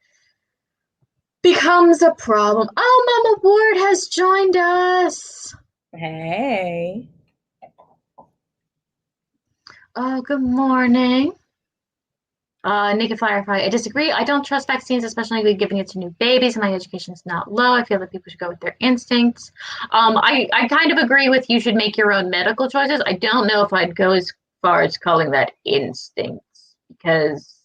becomes a problem. Oh, Mama Ward has joined us. Hey. Oh, good morning. Naked Firefly, I disagree. I don't trust vaccines, especially giving it to new babies. My education is not low. I feel that people should go with their instincts. I kind of agree with you should make your own medical choices. I don't know if I'd go as far as calling that instincts, because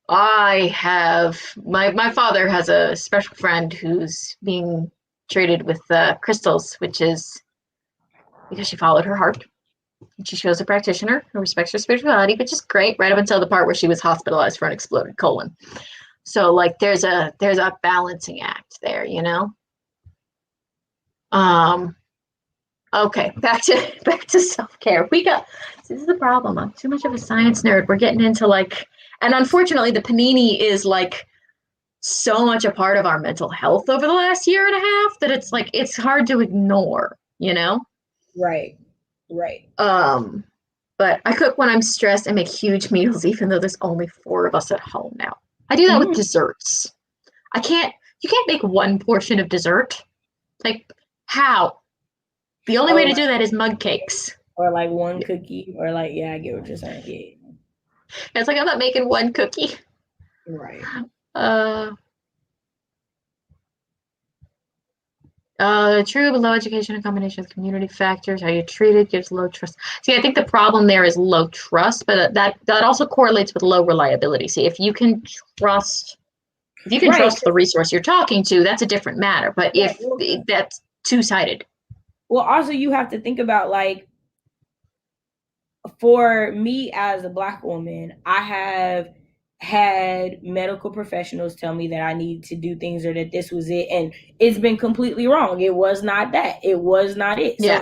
I have my father has a special friend who's being treated with crystals, which is because she followed her heart. And she chose a practitioner who respects her spirituality, which is great, right up until the part where she was hospitalized for an exploded colon. So like there's a balancing act there, you know? Okay, back to self-care. This is the problem. I'm too much of a science nerd. We're getting into like, and unfortunately the panini is like so much a part of our mental health over the last year and a half that it's like it's hard to ignore, you know? Right. Right. But I cook when I'm stressed and make huge meals, even though there's only 4 of us at home now. I do that with desserts. You can't make one portion of dessert. Like, how? The only way to do that is mug cakes. Or like one cookie, or like, yeah, I get what you're saying. Yeah. It's like I'm not making one cookie. Right. True, but low education in combination with community factors, how you're treated gives low trust. See, I think the problem there is low trust, but that also correlates with low reliability. See, if you can trust the resource you're talking to, that's a different matter. But if that's two-sided. Well, also you have to think about, like, for me as a Black woman, I have had medical professionals tell me that I need to do things, or that this was it, and it's been completely wrong. It was not that. It was not it. Yeah.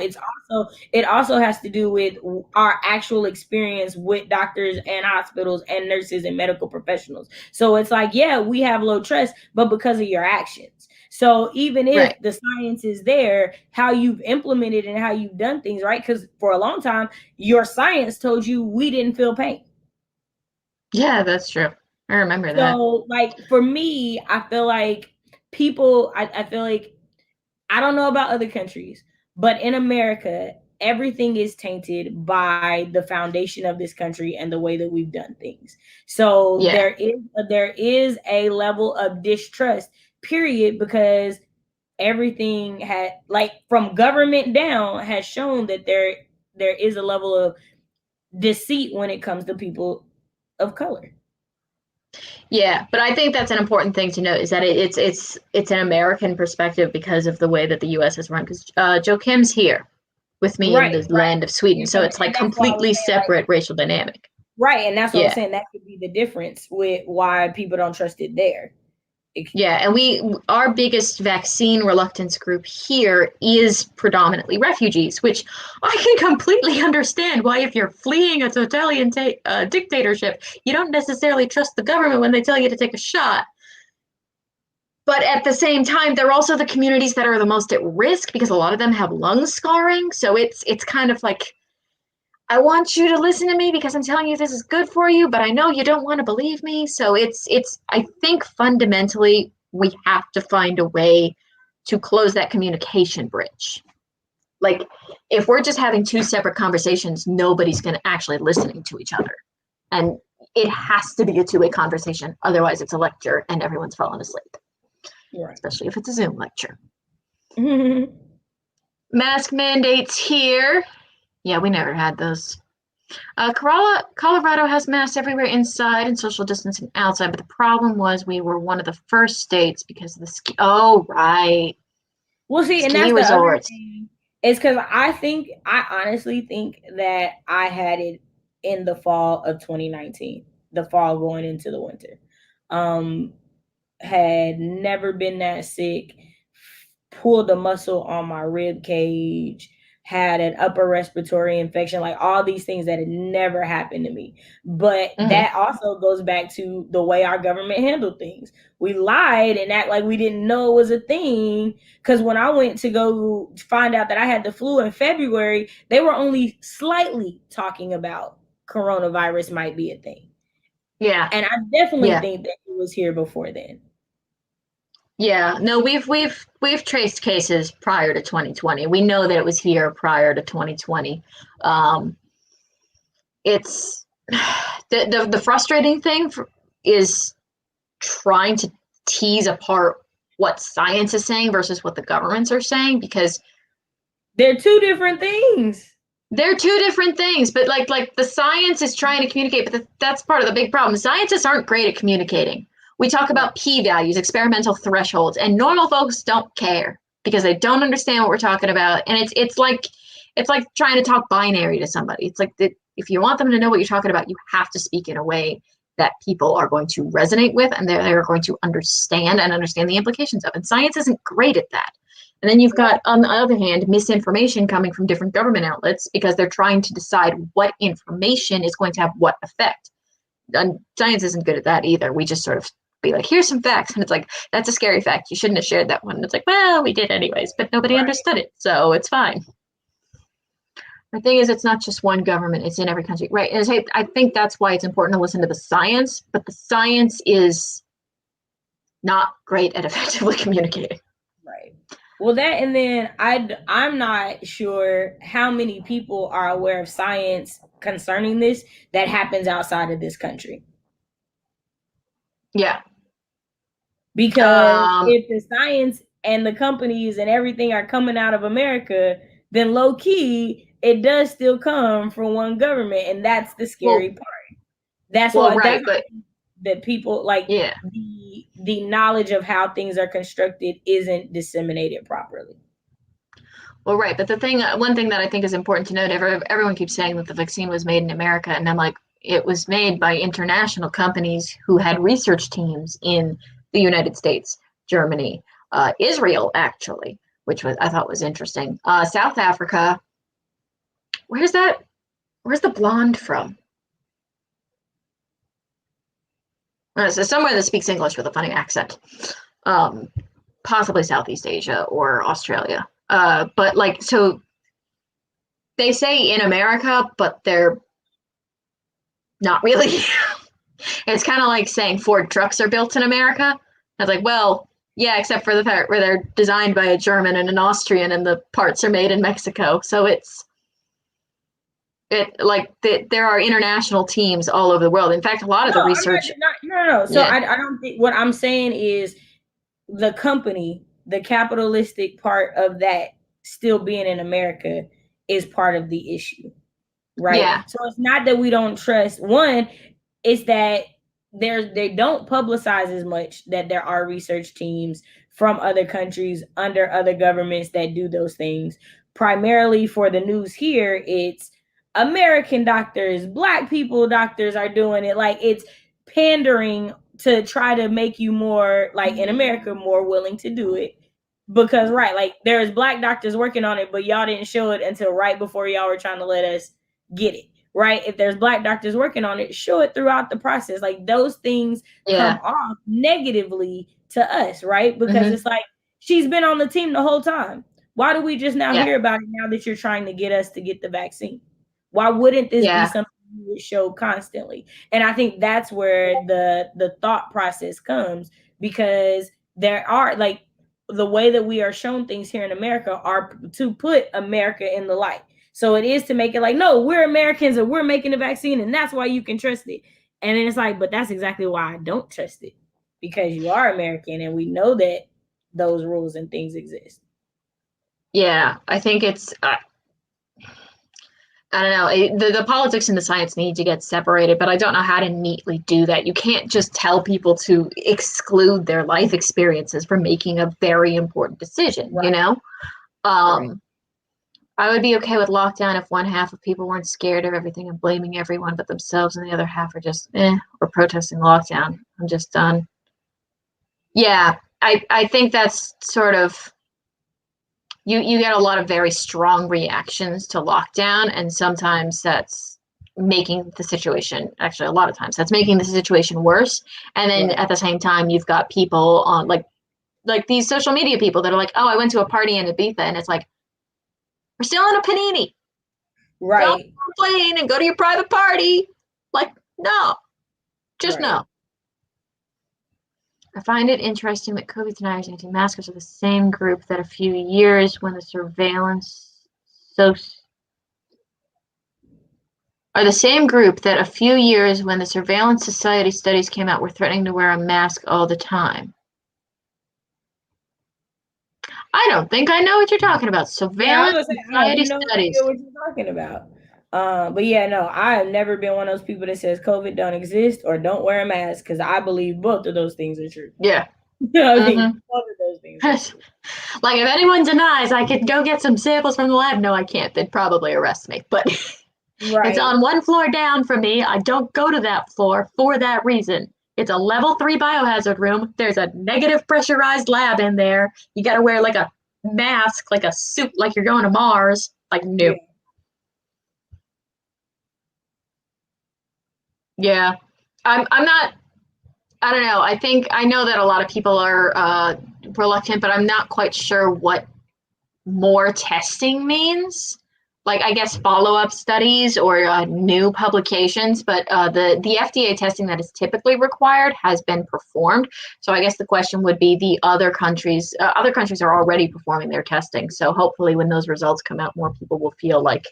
So it also has to do with our actual experience with doctors and hospitals and nurses and medical professionals. So it's like, yeah, we have low trust, but because of your actions. So even if the science is there, how you've implemented and how you've done things, right? Because for a long time, your science told you we didn't feel pain. Yeah, that's true. I remember that. So, like, for me, I feel like I feel like, I don't know about other countries, but in America, everything is tainted by the foundation of this country and the way that we've done things. So there is a level of distrust, period, because everything had, like, from government down, has shown that there is a level of deceit when it comes to people of color. Yeah, but I think that's an important thing to note, is that it's an American perspective because of the way that the U.S. is run. Because Joe Kim's here with me in the land of Sweden, so it's like completely separate racial dynamic. Right, and that's what I'm saying. That could be the difference with why people don't trust it there. Yeah, and our biggest vaccine reluctance group here is predominantly refugees, which I can completely understand why, if you're fleeing a totalitarian dictatorship, you don't necessarily trust the government when they tell you to take a shot. But at the same time, they're also the communities that are the most at risk, because a lot of them have lung scarring. So it's kind of like, I want you to listen to me because I'm telling you this is good for you, but I know you don't want to believe me. So I think fundamentally we have to find a way to close that communication bridge. Like, if we're just having 2 separate conversations, nobody's going to actually listening to each other. And it has to be a 2-way conversation. Otherwise, it's a lecture and everyone's falling asleep. Right. Especially if it's a Zoom lecture. Mask mandates here. Yeah, we never had those. Colorado has masks everywhere inside and social distancing outside, but the problem was we were one of the first states because of the ski. Oh, right. Well, see, and that's the other thing. It's because I honestly think that I had it in the fall of 2019, the fall going into the winter. Had never been that sick, pulled a muscle on my rib cage, had an upper respiratory infection, like all these things that had never happened to me. But that also goes back to the way our government handled things. We lied and act like we didn't know it was a thing. Because when I went to go find out that I had the flu in February, they were only slightly talking about coronavirus might be a thing. Yeah. And I definitely think that it was here before then. Yeah, no, we've traced cases prior to 2020. We know that it was here prior to 2020. It's the frustrating thing is trying to tease apart what science is saying versus what the governments are saying, because they're 2 different things. They're two different things, but like the science is trying to communicate, but that's part of the big problem. Scientists aren't great at communicating. We talk Right. about p-values, experimental thresholds, and normal folks don't care because they don't understand what we're talking about. And it's like trying to talk binary to somebody. It's like if you want them to know what you're talking about, you have to speak in a way that people are going to resonate with and they're going to understand and understand the implications of. And science isn't great at that. And then you've got, on the other hand, misinformation coming from different government outlets because they're trying to decide what information is going to have what effect. And science isn't good at that either. We just sort of be like, here's some facts. And it's like, that's a scary fact. You shouldn't have shared that one. And it's like, well, we did anyways, but nobody Right. understood it. So it's fine. The thing is, it's not just one government, it's in every country. Right. And I think that's why it's important to listen to the science, but the science is not great at effectively communicating. Right. Well, that, and then I'm not sure how many people are aware of science concerning this that happens outside of this country. Yeah. Because if the science and the companies and everything are coming out of America, then low key it does still come from one government, and that's the scary part. That's why right, but that people like yeah. the knowledge of how things are constructed isn't disseminated properly. Well, right, but one thing that I think is important to note, everyone keeps saying that the vaccine was made in America, and I'm like, it was made by international companies who had research teams in the United States, Germany, Israel, actually, which I thought was interesting. South Africa. Where's the blonde from? So somewhere that speaks English with a funny accent. Possibly Southeast Asia or Australia. But like, so they say in America, but they're not really. It's kind of like saying Ford trucks are built in America. I was like, well, yeah, except for the part where they're designed by a German and an Austrian and the parts are made in Mexico. So there are international teams all over the world. In fact, a lot of the research. No. So yeah. I don't think what I'm saying is the company, the capitalistic part of that still being in America is part of the issue, right? Yeah. So it's not that we don't trust. One, it's that they don't publicize as much that there are research teams from other countries under other governments that do those things. Primarily for the news here, it's American doctors, Black people doctors are doing it. Like, it's pandering to try to make you more, like in America, more willing to do it. Because, right, like there's Black doctors working on it, but y'all didn't show it until right before y'all were trying to let us get it. Right? If there's Black doctors working on it, show it throughout the process. Like, those things come off negatively to us, right? Because it's like, she's been on the team the whole time. Why do we just now hear about it now that you're trying to get us to get the vaccine? Why wouldn't this be something you would show constantly? And I think that's where the thought process comes, because there are, like, the way that we are shown things here in America are to put America in the light. So it is to make it like, no, we're Americans and we're making the vaccine and that's why you can trust it. And then it's like, but that's exactly why I don't trust it, because you are American and we know that those rules and things exist. Yeah, I think it's, I don't know, the politics and the science need to get separated, but I don't know how to neatly do that. You can't just tell people to exclude their life experiences from making a very important decision, right. You know? Right. I would be okay with lockdown if one half of people weren't scared of everything and blaming everyone but themselves, and the other half are just, we're protesting lockdown. I'm just done. Yeah, I think that's sort of, you get a lot of very strong reactions to lockdown, and sometimes that's making the situation, actually a lot of times, that's making the situation worse. And then at the same time, you've got people on, like these social media people that are like, oh, I went to a party in Ibiza, and it's like, we're still in a panini. Right. Don't complain and go to your private party. Like, no. Just no. I find it interesting that COVID deniers and anti-maskers are the same group that a few years when the surveillance society studies came out were threatening to wear a mask all the time. I don't think I know what you're talking about. Yeah, I Surveillance was gonna say I have anxiety no idea studies. what you're talking about. But yeah, no, I have never been one of those people that says COVID don't exist or don't wear a mask because I believe both of those things are true. Yeah. I Mm-hmm. think both of those things are true. Like if anyone denies I could go get some samples from the lab, no, I can't. They'd probably arrest me. But it's Right. on one floor down from me. I don't go to that floor for that reason. It's a level 3 biohazard room. There's a negative pressurized lab in there. You got to wear like a mask, like a suit, like you're going to Mars. Like, no. Yeah. Yeah. I'm not, I don't know. I think I know that a lot of people are reluctant, but I'm not quite sure what more testing means. Like, I guess follow up studies or new publications, but the FDA testing that is typically required has been performed. So I guess the question would be the other countries are already performing their testing. So hopefully, when those results come out, more people will feel like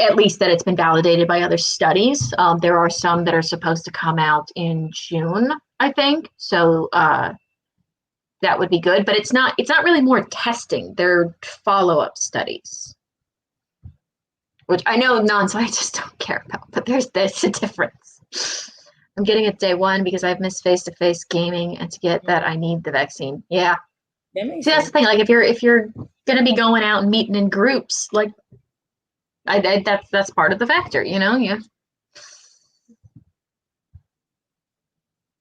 at least that it's been validated by other studies. There are some that are supposed to come out in June, I think. So that would be good, but it's not really more testing. They're follow-up studies, which I know non-scientists don't care about, but there's a difference. I'm getting it day one because I've missed face-to-face gaming, and to get that I need the vaccine. Yeah. That makes See, that's the sense. thing. Like if you're gonna be going out and meeting in groups, like that's part of the factor, you know? Yeah.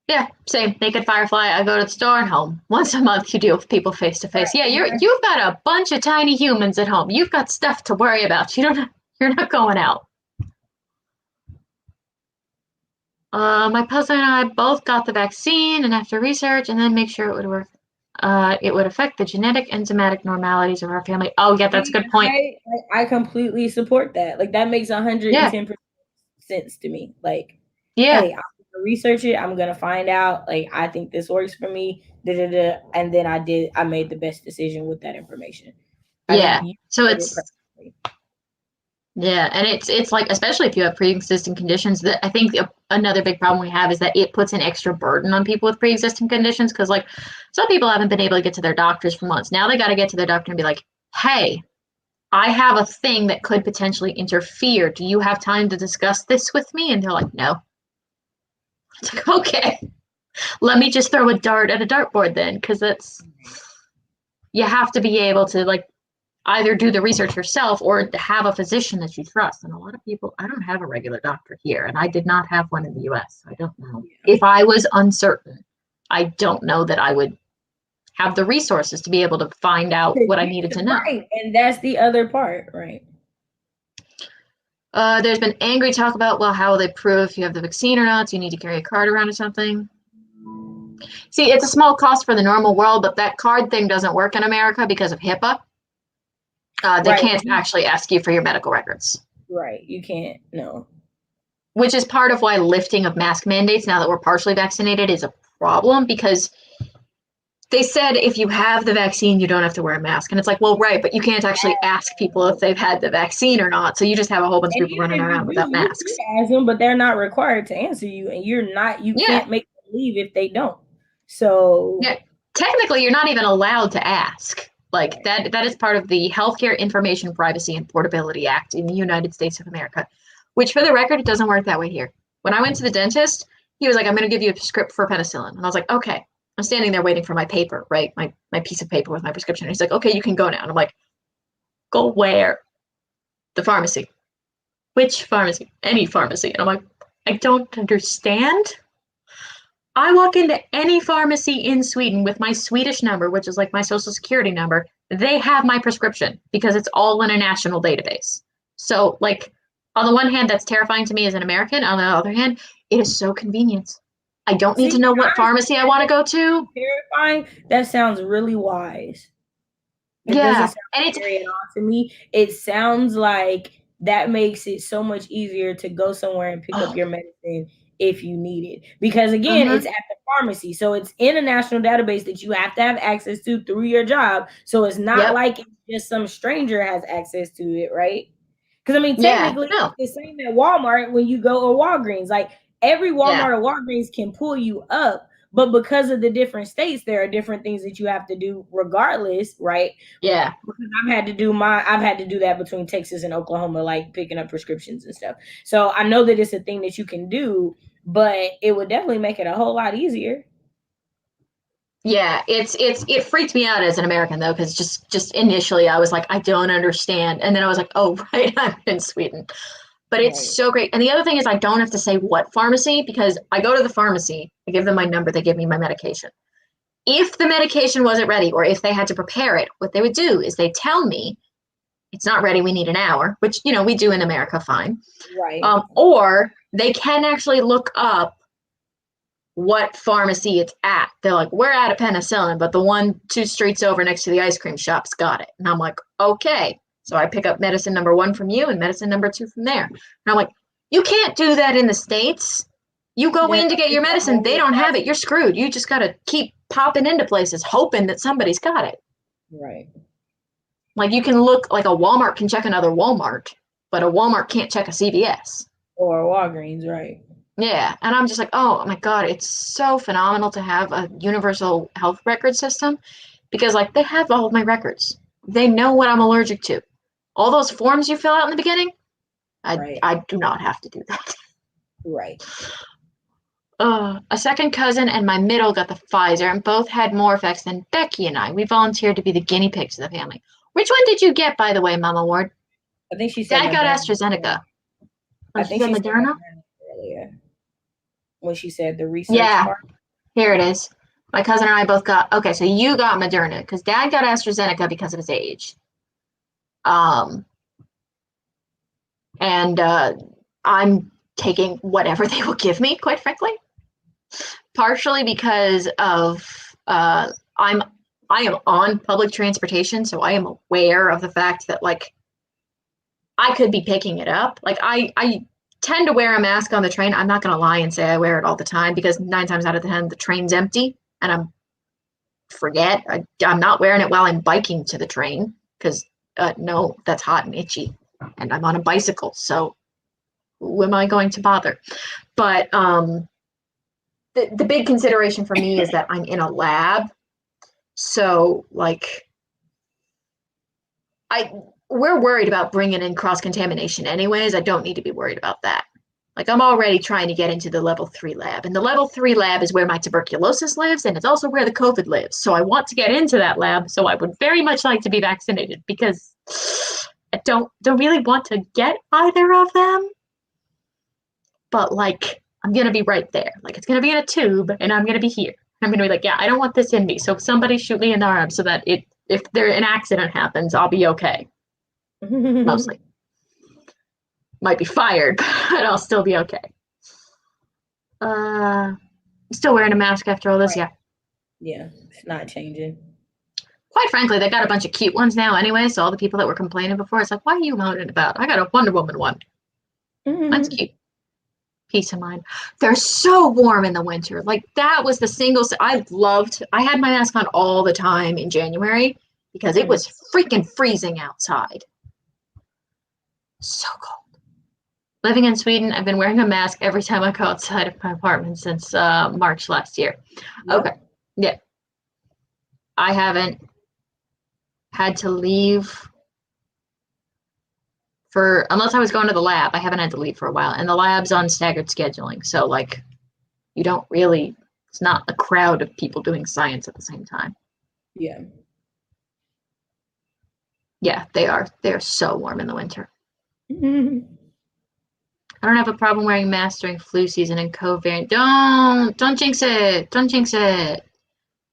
Yeah, same. Naked Firefly. I go to the store and home. Once a month, you deal with people face to face. Right. Yeah, Exactly. you've got a bunch of tiny humans at home. You've got stuff to worry about. You're not going out. My cousin and I both got the vaccine, and after research, and then make sure it would work. It would affect the genetic enzymatic normalities of our family. Oh, yeah, that's a See, good point. I completely support that. Like that makes Yeah, 110% sense to me. Like, yeah, hey, I'm gonna research it. I'm gonna find out. Like, I think this works for me. Da, da, da, and then I made the best decision with that information. I think yeah. you So said it it's perfectly. Yeah, and it's like especially if you have pre-existing conditions, that I think another big problem we have is that it puts an extra burden on people with pre-existing conditions because like some people haven't been able to get to their doctors for months. Now they got to get to their doctor and be like, "Hey, I have a thing that could potentially interfere. Do you have time to discuss this with me?" And they're like, "No." It's like, "Okay, let me just throw a dart at a dartboard then because that's you have to be able to like either do the research yourself or have a physician that you trust. And a lot of people, I don't have a regular doctor here, and I did not have one in the US. So I don't know. Yeah. If I was uncertain, I don't know that I would have the resources to be able to find out what I needed to know. Right, and that's the other part, right? There's been angry talk about, well, how will they prove if you have the vaccine or not? Do you need to carry a card around or something? See, it's a small cost for the normal world, but that card thing doesn't work in America because of HIPAA. They Right, can't actually ask you for your medical records. right. You can't. No. Which is part of why lifting of mask mandates now that we're partially vaccinated is a problem because they said if you have the vaccine, you don't have to wear a mask. And it's like, well, right, but you can't actually ask people if they've had the vaccine or not. So you just have a whole bunch of And people even running if you around without do, you masks. can ask them, but they're not required to answer you, and you Yeah. can't make them leave if they don't. So, Yeah. Technically, you're not even allowed to ask. Like that is part of the Healthcare Information Privacy and Portability Act in the United States of America, which for the record, it doesn't work that way here. When I went to the dentist, he was like, I'm going to give you a script for penicillin. And I was like, okay. I'm standing there waiting for my paper, right? My piece of paper with my prescription. And he's like, okay, you can go now. And I'm like, go where? The pharmacy. Which pharmacy? Any pharmacy. And I'm like, I don't understand. I walk into any pharmacy in Sweden with my Swedish number, which is like my social security number. They have my prescription because it's all in a national database. So, like, on the one hand, that's terrifying to me as an American. On the other hand, it is so convenient. I don't need to see, know what honestly, pharmacy I want to go to. terrifying. That sounds really wise. It doesn't Yeah. sound And it's, scary at all to me. It sounds like that makes it so much easier to go somewhere and pick up oh, your medicine if you need it. Because again, it's mm-hmm. at the pharmacy. So it's in a national database that you have to have access to through your job. So it's not Yep. like it's just some stranger has access to it, right? Because I mean, Yeah. technically, No. it's the same at Walmart when you go or Walgreens. Like every Yeah. Walmart or Walgreens can pull you up, But because of the different states, there are different things that you have to do regardless, right? Yeah. Because I've had to do that between Texas and Oklahoma, like picking up prescriptions and stuff. So I know that it's a thing that you can do, but it would definitely make it a whole lot easier. Yeah, it freaked me out as an American though, because just initially I was like, I don't understand, and then I was like, oh right, I'm in Sweden. But it's Right. so great. And the other thing is I don't have to say what pharmacy, because I go to the pharmacy, I give them my number, they give me my medication. If the medication wasn't ready or if they had to prepare it, what they would do is they tell me it's not ready, we need an hour, which we do in America fine. Right. Or they can actually look up what pharmacy it's at. They're like, we're out of penicillin, but the one 2 streets over next to the ice cream shop's got it. And I'm like, okay. So I pick up medicine number 1 from you and medicine number 2 from there. And I'm like, you can't do that in the States. You go Yeah, in to get your it's a medicine, they whole don't have it. process. You're screwed. You just got to keep popping into places hoping that somebody's got it. Right. Like you can look, like a Walmart can check another Walmart, but a Walmart can't check a CVS. Or Walgreens, right. Yeah, and I'm just like, oh my God, it's so phenomenal to have a universal health record system because, like, they have all of my records. They know what I'm allergic to. All those forms you fill out in the beginning, Right. I do not have to do that. Right. A second cousin and my middle got the Pfizer, and both had more effects than Becky and I. We volunteered to be the guinea pigs of the family. Which one did you get, by the way, Mama Ward? I think she said Dad got Moderna. AstraZeneca. Oh, I she think said she said Moderna? Moderna earlier when she said the research Yeah, part. here it is. My cousin and I both got, okay, so you got Moderna because Dad got AstraZeneca because of his age. Um, and I'm taking whatever they will give me, quite frankly. Partially because of I am on public transportation, so I am aware of the fact that like I could be picking it up. Like I tend to wear a mask on the train. I'm not gonna lie and say I wear it all the time because 9 times out of 10 the train's empty and I'm not wearing it while I'm biking to the train because no, that's hot and itchy, and I'm on a bicycle, so who am I going to bother? But the big consideration for me is that I'm in a lab, so like we're worried about bringing in cross contamination anyways. I don't need to be worried about that. Like I'm already trying to get into the level 3 lab, and the level 3 lab is where my tuberculosis lives, and it's also where the COVID lives. So I want to get into that lab. So I would very much like to be vaccinated because I don't really want to get either of them. But like I'm gonna be right there. Like it's gonna be in a tube, and I'm gonna be here. I'm gonna be like, yeah, I don't want this in me. So somebody shoot me in the arm so that if there an accident happens, I'll be okay. Mostly. Might be fired, but I'll still be okay. Still wearing a mask after all this, Right. yeah. Yeah, it's not changing. Quite frankly, they got a bunch of cute ones now anyway, so all the people that were complaining before, it's like, why are you moaning about? I got a Wonder Woman one. That's cute. Peace of mind. They're so warm in the winter. Like that was the I had my mask on all the time in January because it was freaking freezing outside. So cold. Living in Sweden, I've been wearing a mask every time I go outside of my apartment since March last year. Yep. Okay. Yeah. I haven't had to leave unless I was going to the lab. I haven't had to leave for a while. And the lab's on staggered scheduling. So like it's not a crowd of people doing science at the same time. Yeah. Yeah, they are. They're so warm in the winter. I don't have a problem wearing masks during flu season and COVID variant. Don't jinx it. Don't jinx it.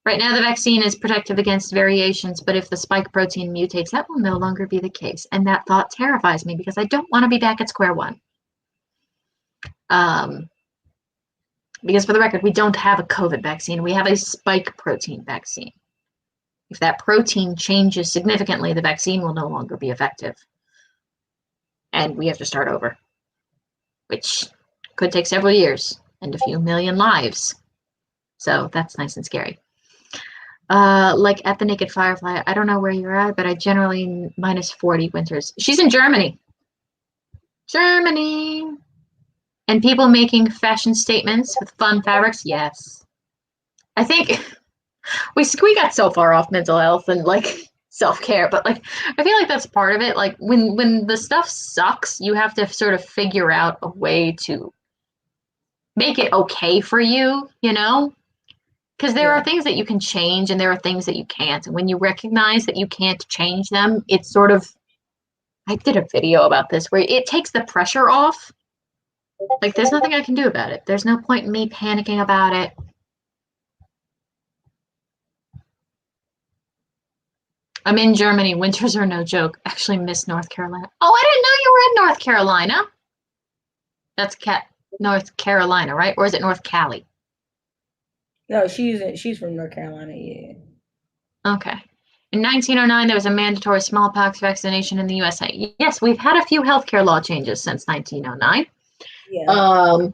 Right now, the vaccine is protective against variations, but if the spike protein mutates, that will no longer be the case. And that thought terrifies me because I don't want to be back at square one. Because for the record, we don't have a COVID vaccine. We have a spike protein vaccine. If that protein changes significantly, the vaccine will no longer be effective. And we have to start over, which could take several years and a few million lives. So that's nice and scary. Like at the Naked Firefly, I don't know where you're at, but I generally -40 winters. She's in Germany. Germany. And people making fashion statements with fun fabrics, yes. I think we got so far off mental health and like self-care, but like I feel like that's part of it. Like when the stuff sucks, you have to sort of figure out a way to make it okay for you, you know? Because there are Yeah. things that you can change and there are things that you can't. And when you recognize that you can't change them, it's sort of, I did a video about this where it takes the pressure off. Like, there's nothing I can do about it. There's no point in me panicking about it. I'm in Germany. Winters are no joke. Actually, miss North Carolina. Oh, I didn't know you were in North Carolina. That's North Carolina, right? Or is it North Cali? No, she's from North Carolina. Yeah. Okay. In 1909, there was a mandatory smallpox vaccination in the USA. Yes, we've had a few healthcare law changes since 1909. Yeah. Um,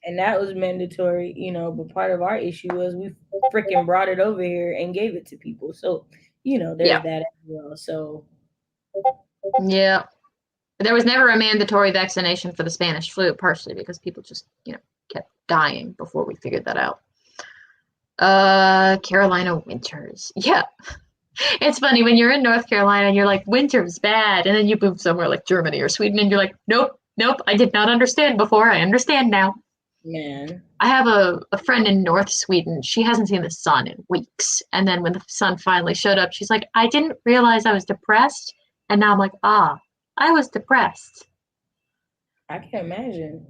And that was mandatory, but part of our issue was we freaking brought it over here and gave it to people. So, there's yeah, that as well. So, yeah. There was never a mandatory vaccination for the Spanish flu, partially because people just, kept dying before we figured that out. Carolina winters. Yeah. It's funny when you're in North Carolina and you're like, winter's bad. And then you move somewhere like Germany or Sweden and you're like, nope, nope, I did not understand before. I understand now. man. I have a friend in North Sweden. She hasn't seen the sun in weeks. And then when the sun finally showed up, she's like, I didn't realize I was depressed. And now I'm like, I was depressed. I can imagine.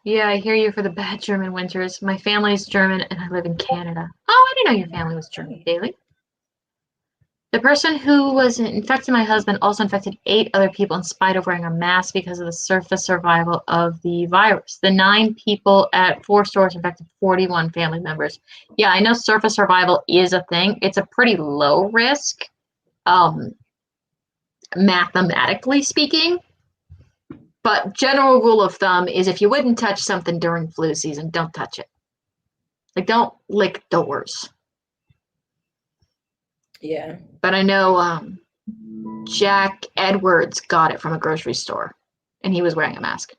Yeah, I hear you for the bad German winters. My family's German and I live in Canada. Oh, I didn't know your family was German, Bailey. The person who was infected my husband also infected 8 other people in spite of wearing a mask because of the surface survival of the virus. The 9 people at 4 stores infected 41 family members. Yeah, I know surface survival is a thing. It's a pretty low risk, um, mathematically speaking. But general rule of thumb is if you wouldn't touch something during flu season, don't touch it. Like, don't lick doors. Yeah. But I know Jack Edwards got it from a grocery store, and he was wearing a mask.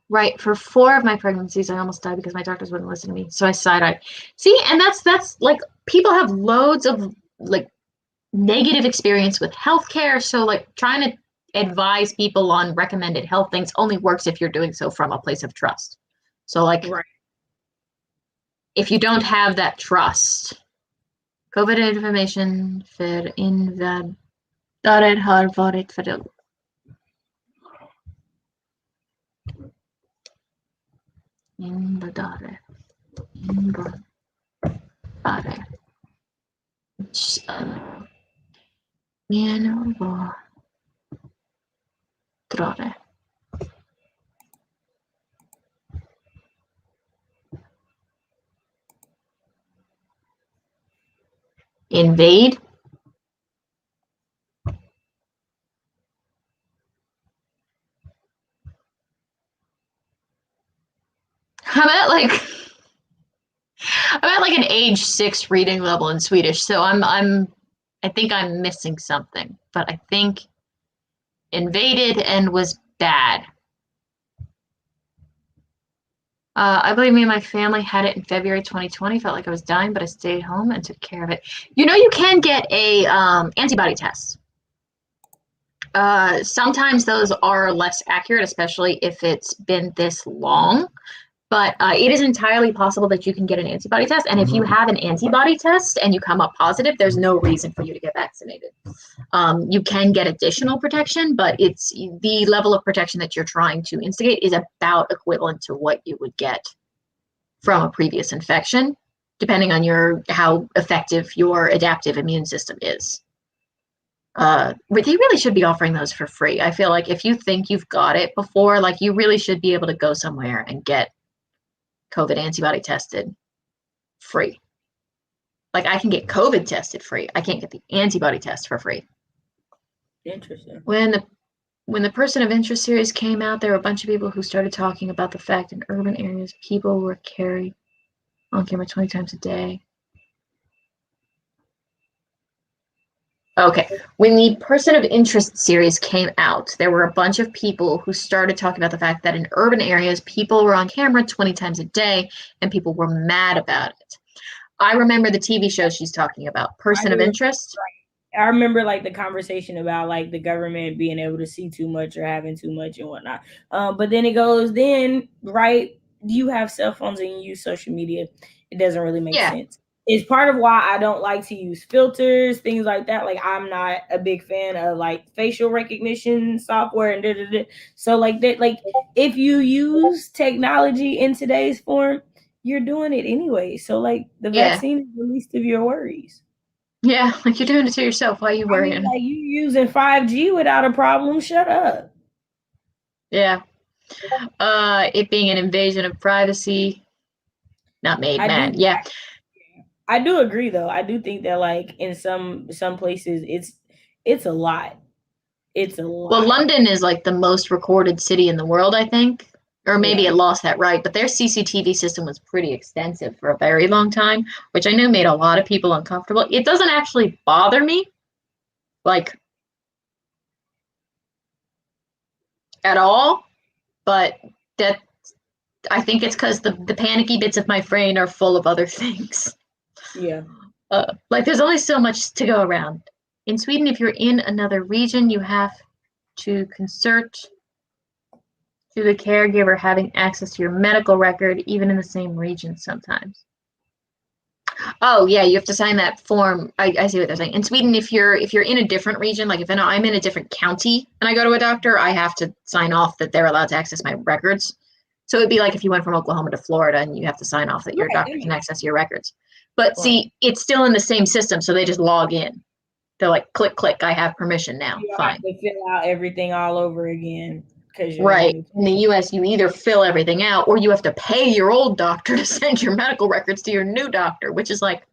Right, for 4 of my pregnancies, I almost died because my doctors wouldn't listen to me. So I side-eyed. See, and that's like people have loads of like negative experience with healthcare. So like trying to advise people on recommended health things only works if you're doing so from a place of trust. So like Right. if you don't have that trust, COVID information för invandrare har varit för invandrare. Invandrare. Invade. I'm at like an age 6 reading level in Swedish, so I think I'm missing something, but I think invaded and was bad. I believe me and my family had it in February 2020. Felt like I was dying, but I stayed home and took care of it. You can get a antibody test. Sometimes those are less accurate, especially if it's been this long. But it is entirely possible that you can get an antibody test. And if you have an antibody test and you come up positive, there's no reason for you to get vaccinated. You can get additional protection, but it's the level of protection that you're trying to instigate is about equivalent to what you would get from a previous infection, depending on how effective your adaptive immune system is. They really should be offering those for free. I feel like if you think you've got it before, like you really should be able to go somewhere and get COVID antibody tested free. Like I can get COVID tested free. I can't get the antibody test for free. Interesting. When the person of interest series came out, there were a bunch of people who started talking about the fact in urban areas people were carried on camera 20 times a day. Okay. When the Person of Interest series came out, there were a bunch of people who started talking about the fact that in urban areas, people were on camera 20 times a day, and people were mad about it. I remember the TV show she's talking about, I Person of do. Interest. I remember like the conversation about like the government being able to see too much or having too much and whatnot. But then it goes, then right, you have cell phones and you use social media. It doesn't really make Yeah, sense. It's part of why I don't like to use filters, things like that. Like I'm not a big fan of like facial recognition software and da da da. So like that, like if you use technology in today's form, you're doing it anyway. So like the yeah, vaccine is the least of your worries. yeah. Like you're doing it to yourself. Why are you I mean, worrying? like you using 5G without a problem. Shut up. Yeah. It being an invasion of privacy, not made I mad. do Yeah. I do agree though. I do think that like in some places it's a lot. It's a Well, lot. London is like the most recorded city in the world, I think. Or maybe Yeah. it lost that right, but their CCTV system was pretty extensive for a very long time, which I know made a lot of people uncomfortable. It doesn't actually bother me, like, at all, but that I think it's because the panicky bits of my brain are full of other things. Yeah. Like, there's only so much to go around. In Sweden, if you're in another region, you have to consert to the caregiver having access to your medical record, even in the same region sometimes. Oh yeah, you have to sign that form. I see what they're saying. In Sweden, if you're in a different region, like if I'm in a different county and I go to a doctor, I have to sign off that they're allowed to access my records. So it'd be like if you went from Oklahoma to Florida and you have to sign off that your Right. That doctor can makes access your records. But right. see, it's still in the same system, so they just log in. They're like, click, click, I have permission now. You don't have Fine. to fill out everything all over again because you're in a Right. new In the US, you either fill everything out or you have to pay your old doctor to send your medical records to your new doctor, which is like,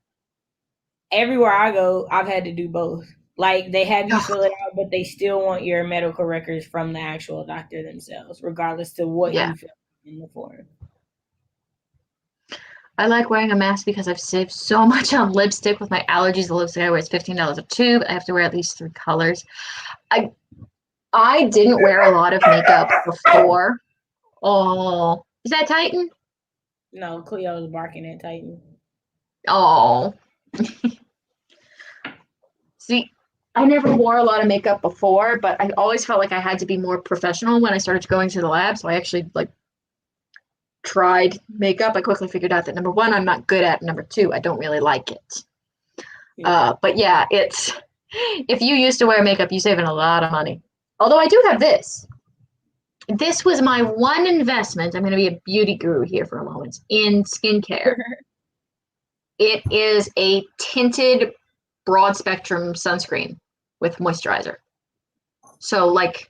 everywhere I go, I've had to do both. Like they have you ugh, fill it out, but they still want your medical records from the actual doctor themselves, regardless to what yeah. you fill in the form. I like wearing a mask because I've saved so much on lipstick with my allergies. The lipstick I wear is $15 a tube. I have to wear at least 3 colors. I I didn't wear a lot of makeup before. Oh, is that Titan? No, Cleo's barking at Titan. Oh, see, I never wore a lot of makeup before, but I always felt like I had to be more professional when I started going to the lab. So I actually like tried makeup. I quickly figured out that number one, I'm not good at. Number two, I don't really like it. Yeah. But yeah, it's if you used to wear makeup, you saving a lot of money. Although I do have this. This was my one investment. I'm going to be a beauty guru here for a moment in skincare. It is a tinted broad spectrum sunscreen with moisturizer. So like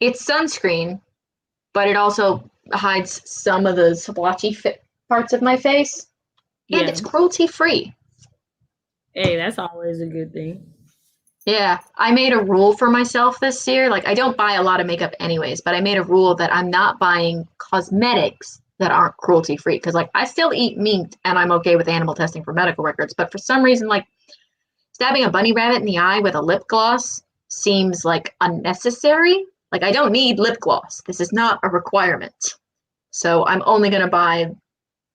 it's sunscreen, but it also hides some of the splotchy parts of my face, and Yeah. it's cruelty free. Hey, that's always a good thing. Yeah, I made a rule for myself this year. Like, I don't buy a lot of makeup anyways, but I made a rule that I'm not buying cosmetics that aren't cruelty free. Because, like, I still eat meat and I'm okay with animal testing for medical records. But for some reason, like, stabbing a bunny rabbit in the eye with a lip gloss seems like unnecessary. Like, I don't need lip gloss. This is not a requirement. So I'm only going to buy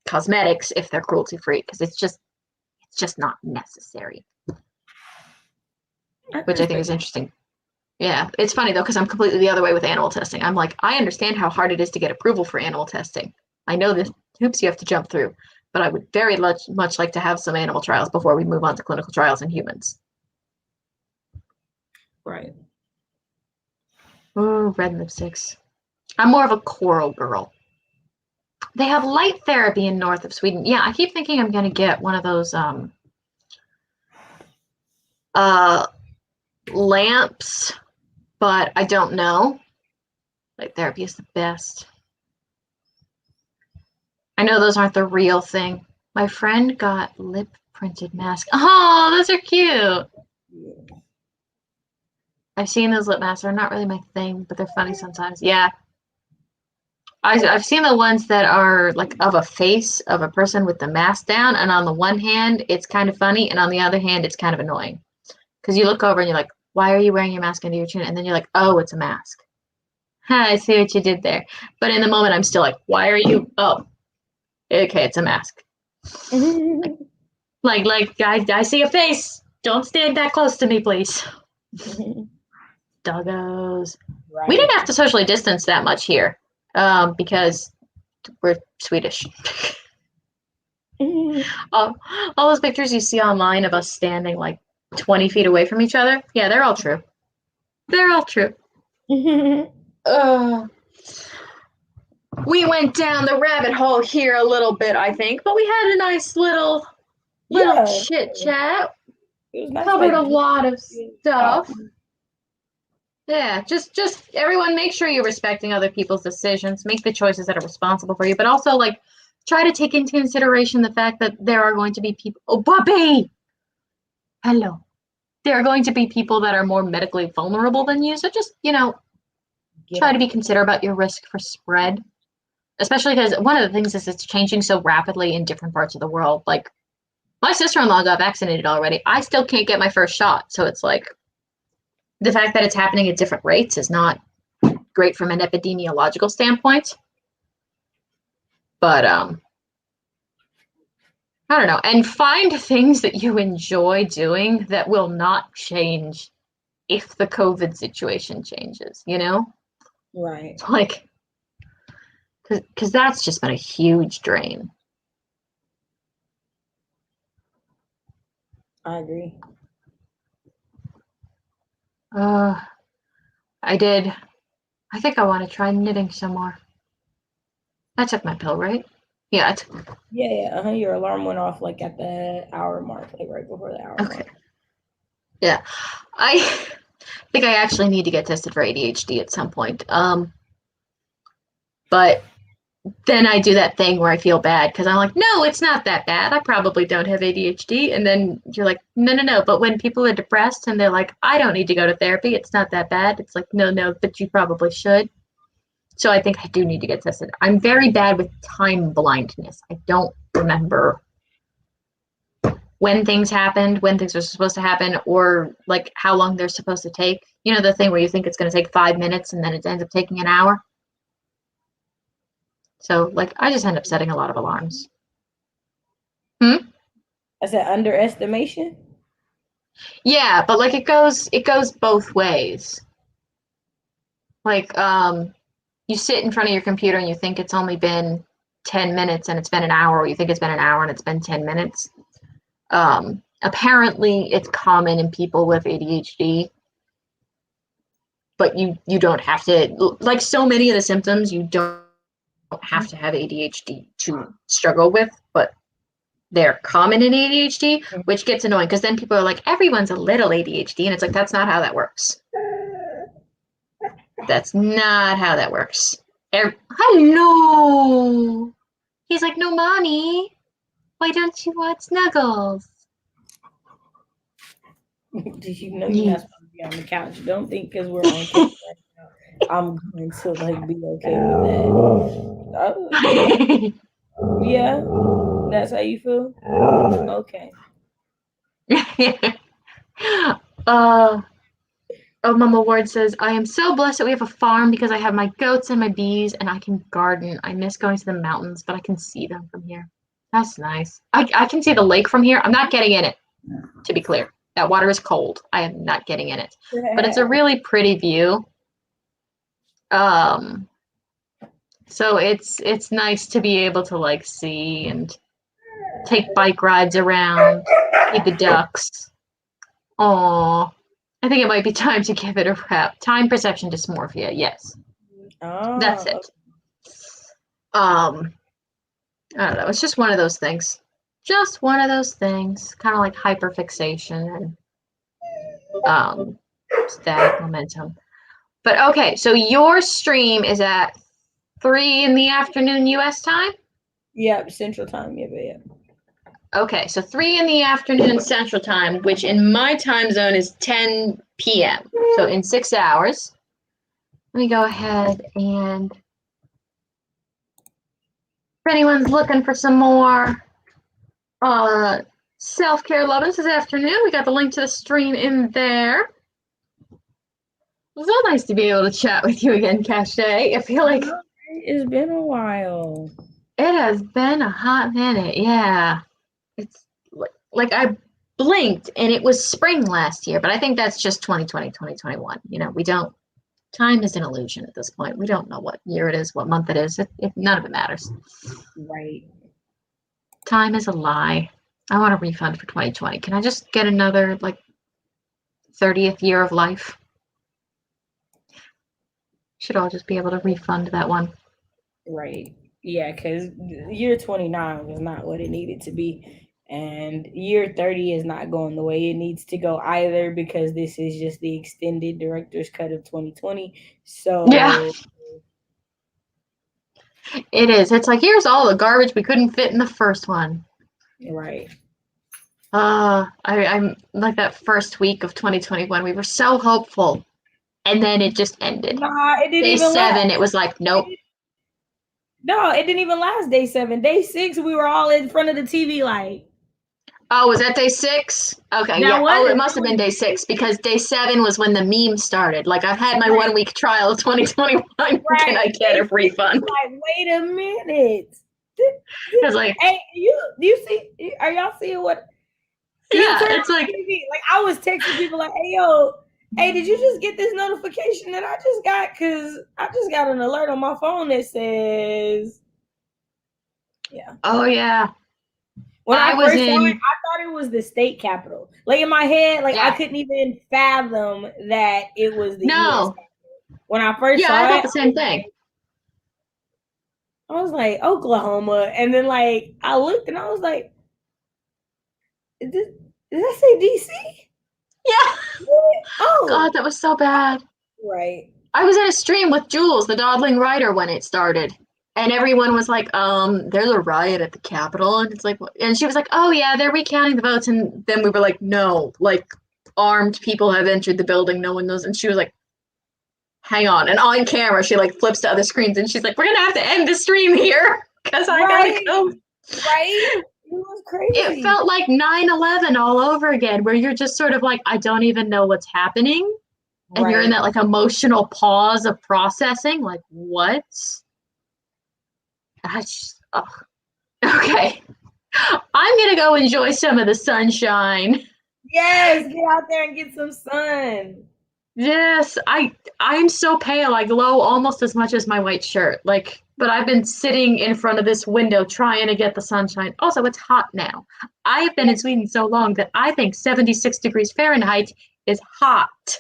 cosmetics if they're cruelty free because it's just not necessary, I can which I think is respect. interesting. Yeah, it's funny though, because I'm completely the other way with animal testing. I'm like, I understand how hard it is to get approval for animal testing. I know the hoops you have to jump through, but I would very much like to have some animal trials before we move on to clinical trials in humans. Right. Ooh, red lipsticks. I'm more of a coral girl. They have light therapy in north of Sweden. Yeah, I keep thinking I'm gonna get one of those uh lamps, but I don't know. Light therapy is the best. I know those aren't the real thing. My friend got lip printed mask. Oh, those are cute. Yeah. I've seen those lip masks. They're not really my thing, but they're funny sometimes. Yeah. I've seen the ones that are like of a face of a person with the mask down, and on the one hand, it's kind of funny, and on the other hand, it's kind of annoying. Because you look over and you're like, why are you wearing your mask under your chin? And then you're like, oh, it's a mask. I see what you did there. But in the moment, I'm still like, why are you? Oh, okay, it's a mask. I see a face. Don't stand that close to me, please. Doggos. Right. We didn't have to socially distance that much here because we're Swedish. All those pictures you see online of us standing like 20 feet away from each other, yeah, they're all true. They're all true. We went down the rabbit hole here a little bit, I think, but we had a nice little chit chat. It was nice, covered a lot of stuff. Yeah, just everyone make sure you're respecting other people's decisions, make the choices that are responsible for you, but also like try to take into consideration the fact that there are going to be people. Oh, Bobby! Hello. There are going to be people that are more medically vulnerable than you, so just, try to be considerate about your risk for spread. Especially because one of the things is it's changing so rapidly in different parts of the world. Like, my sister-in-law got vaccinated already. I still can't get my first shot, so it's like the fact that it's happening at different rates is not great from an epidemiological standpoint. But I don't know. And find things that you enjoy doing that will not change if the COVID situation changes, Right. Like, because that's just been a huge drain. I agree. I think I want to try knitting some more. I took my pill, right? Yeah. Yeah. Your alarm went off like at the hour mark, like right before the hour mark. Yeah. I think I actually need to get tested for ADHD at some point. But then I do that thing where I feel bad because I'm like, no, it's not that bad. I probably don't have ADHD. And then you're like, no. But when people are depressed and they're like, I don't need to go to therapy, it's not that bad. It's like, no, but you probably should. So I think I do need to get tested. I'm very bad with time blindness. I don't remember when things happened, when things are supposed to happen, or like how long they're supposed to take. You know, the thing where you think it's going to take 5 minutes and then it ends up taking an hour. So, like, I just end up setting a lot of alarms. I said underestimation? Yeah, but like it goes both ways. Like, you sit in front of your computer and you think it's only been 10 minutes and it's been an hour, or you think it's been an hour and it's been 10 minutes. Apparently it's common in people with ADHD, but you don't have to, like so many of the symptoms, you don't have to have ADHD to struggle with, but they're common in ADHD, which gets annoying because then people are like, everyone's a little ADHD, and it's like, that's not how that works. That's not how that works. Hello. He's like, no, mommy. Why don't you want snuggles? Did you know you're not supposed to be on the couch? Don't think because we're on camera right now, I'm going to like be okay with that. Yeah, that's how you feel? Okay. Mama Ward says, I am so blessed that we have a farm because I have my goats and my bees and I can garden. I miss going to the mountains, but I can see them from here. That's nice. I can see the lake from here. I'm not getting in it, to be clear. That water is cold. I am not getting in it. But it's a really pretty view. So it's nice to be able to like see and take bike rides around, feed the ducks. Aww. I think it might be time to give it a wrap. Time perception dysmorphia, yes. That's it. I don't know. It's just one of those things. Just one of those things. Kind of like hyperfixation and static momentum. But okay, so your stream is at 3 in the afternoon US time? Yep, Central Time. Yeah. Okay, so 3 in the afternoon Central Time, which in my time zone is 10 p.m. So in 6 hours. Let me go ahead and if anyone's looking for some more Self-care Lovins this afternoon. We got the link to the stream in there. It was so nice to be able to chat with you again, Kashay. I feel like it's been a while. It has been a hot minute. Yeah. It's like I blinked and it was spring last year, but I think that's just 2020, 2021. We don't, time is an illusion at this point. We don't know what year it is, what month it is. None of it matters. Right. Time is a lie. I want a refund for 2020. Can I just get another 30th year of life? Should all just be able to refund that one. Right. Yeah, because year 29 was not what it needed to be. And year 30 is not going the way it needs to go either, because this is just the extended director's cut of 2020. So yeah, it is. It's like, here's all the garbage we couldn't fit in the first one. Right. I'm like that first week of 2021. We were so hopeful, and then it just ended. Nah, it didn't Day even 7, last. it was like, nope. No, it didn't even last day 7. Day 6, we were all in front of the TV like. Oh, was that day 6? Okay, yeah. Oh, it must have been day 6, because day 7 was when the meme started. Like, I've had my 1 week trial of 2021. Right. Can I get a refund? Like, wait a minute. I was like, hey, you see? Are y'all seeing what? Yeah, it's like TV. Like, I was texting people like, hey, yo, hey, did you just get this notification that I just got? Because I just got an alert on my phone that says, yeah. Oh, yeah. When I first saw it, I thought it was the state capitol. Like, in my head, like, I couldn't even fathom that it was the US capitol. When I first saw it, I thought the same thing. I was like, Oklahoma. And then, like, I looked and I was like, did that say DC? Yeah. Oh. God, that was so bad. Right. I was in a stream with Jules, the dawdling writer, when it started. And everyone was like, there's a riot at the Capitol. And it's like, and she was like, oh yeah, they're recounting the votes. And then we were like, no, like armed people have entered the building. No one knows. And she was like, hang on. And on camera, she like flips to other screens and she's like, we're going to have to end the stream here because I gotta go. Right. It was crazy. It felt like 9/11 all over again, where you're just sort of like, I don't even know what's happening. And you're in that like emotional pause of processing. Like, what? Okay. I'm going to go enjoy some of the sunshine. Yes, get out there and get some sun. Yes, I'm so pale. I glow almost as much as my white shirt. But I've been sitting in front of this window trying to get the sunshine. Also, it's hot now. I've been in Sweden so long that I think 76 degrees Fahrenheit is hot.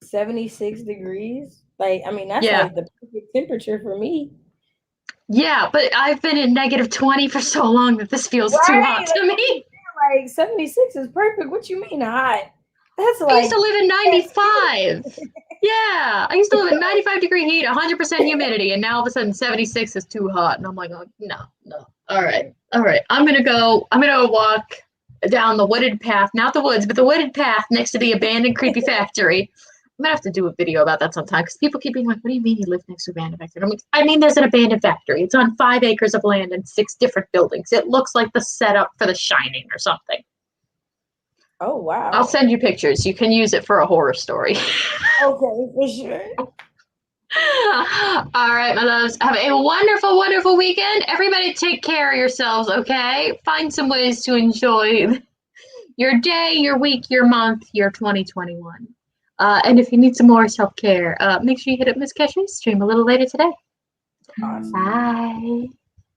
76 degrees? Like, I mean, that's like the perfect temperature for me. Yeah, but I've been in -20 for so long that this feels too hot to me. Like, 76 is perfect. What you mean hot? That's like, I used to live in 95. Yeah, I used to live in 95-degree heat, 100% humidity, and now all of a sudden 76 is too hot. And I'm like, oh, no. All right. I'm going to walk down the wooded path, not the woods, but the wooded path next to the abandoned creepy factory. I'm going to have to do a video about that sometime, because people keep being like, what do you mean you live next to an abandoned factory? I'm like, I mean, there's an abandoned factory. It's on 5 acres of land and 6 different buildings. It looks like the setup for The Shining or something. Oh, wow. I'll send you pictures. You can use it for a horror story. Okay, for sure. All right, my loves. Have a wonderful, wonderful weekend. Everybody take care of yourselves, okay? Find some ways to enjoy your day, your week, your month, your 2021. And if you need some more self-care, make sure you hit up Miss Kashay's stream a little later today. Awesome. Bye.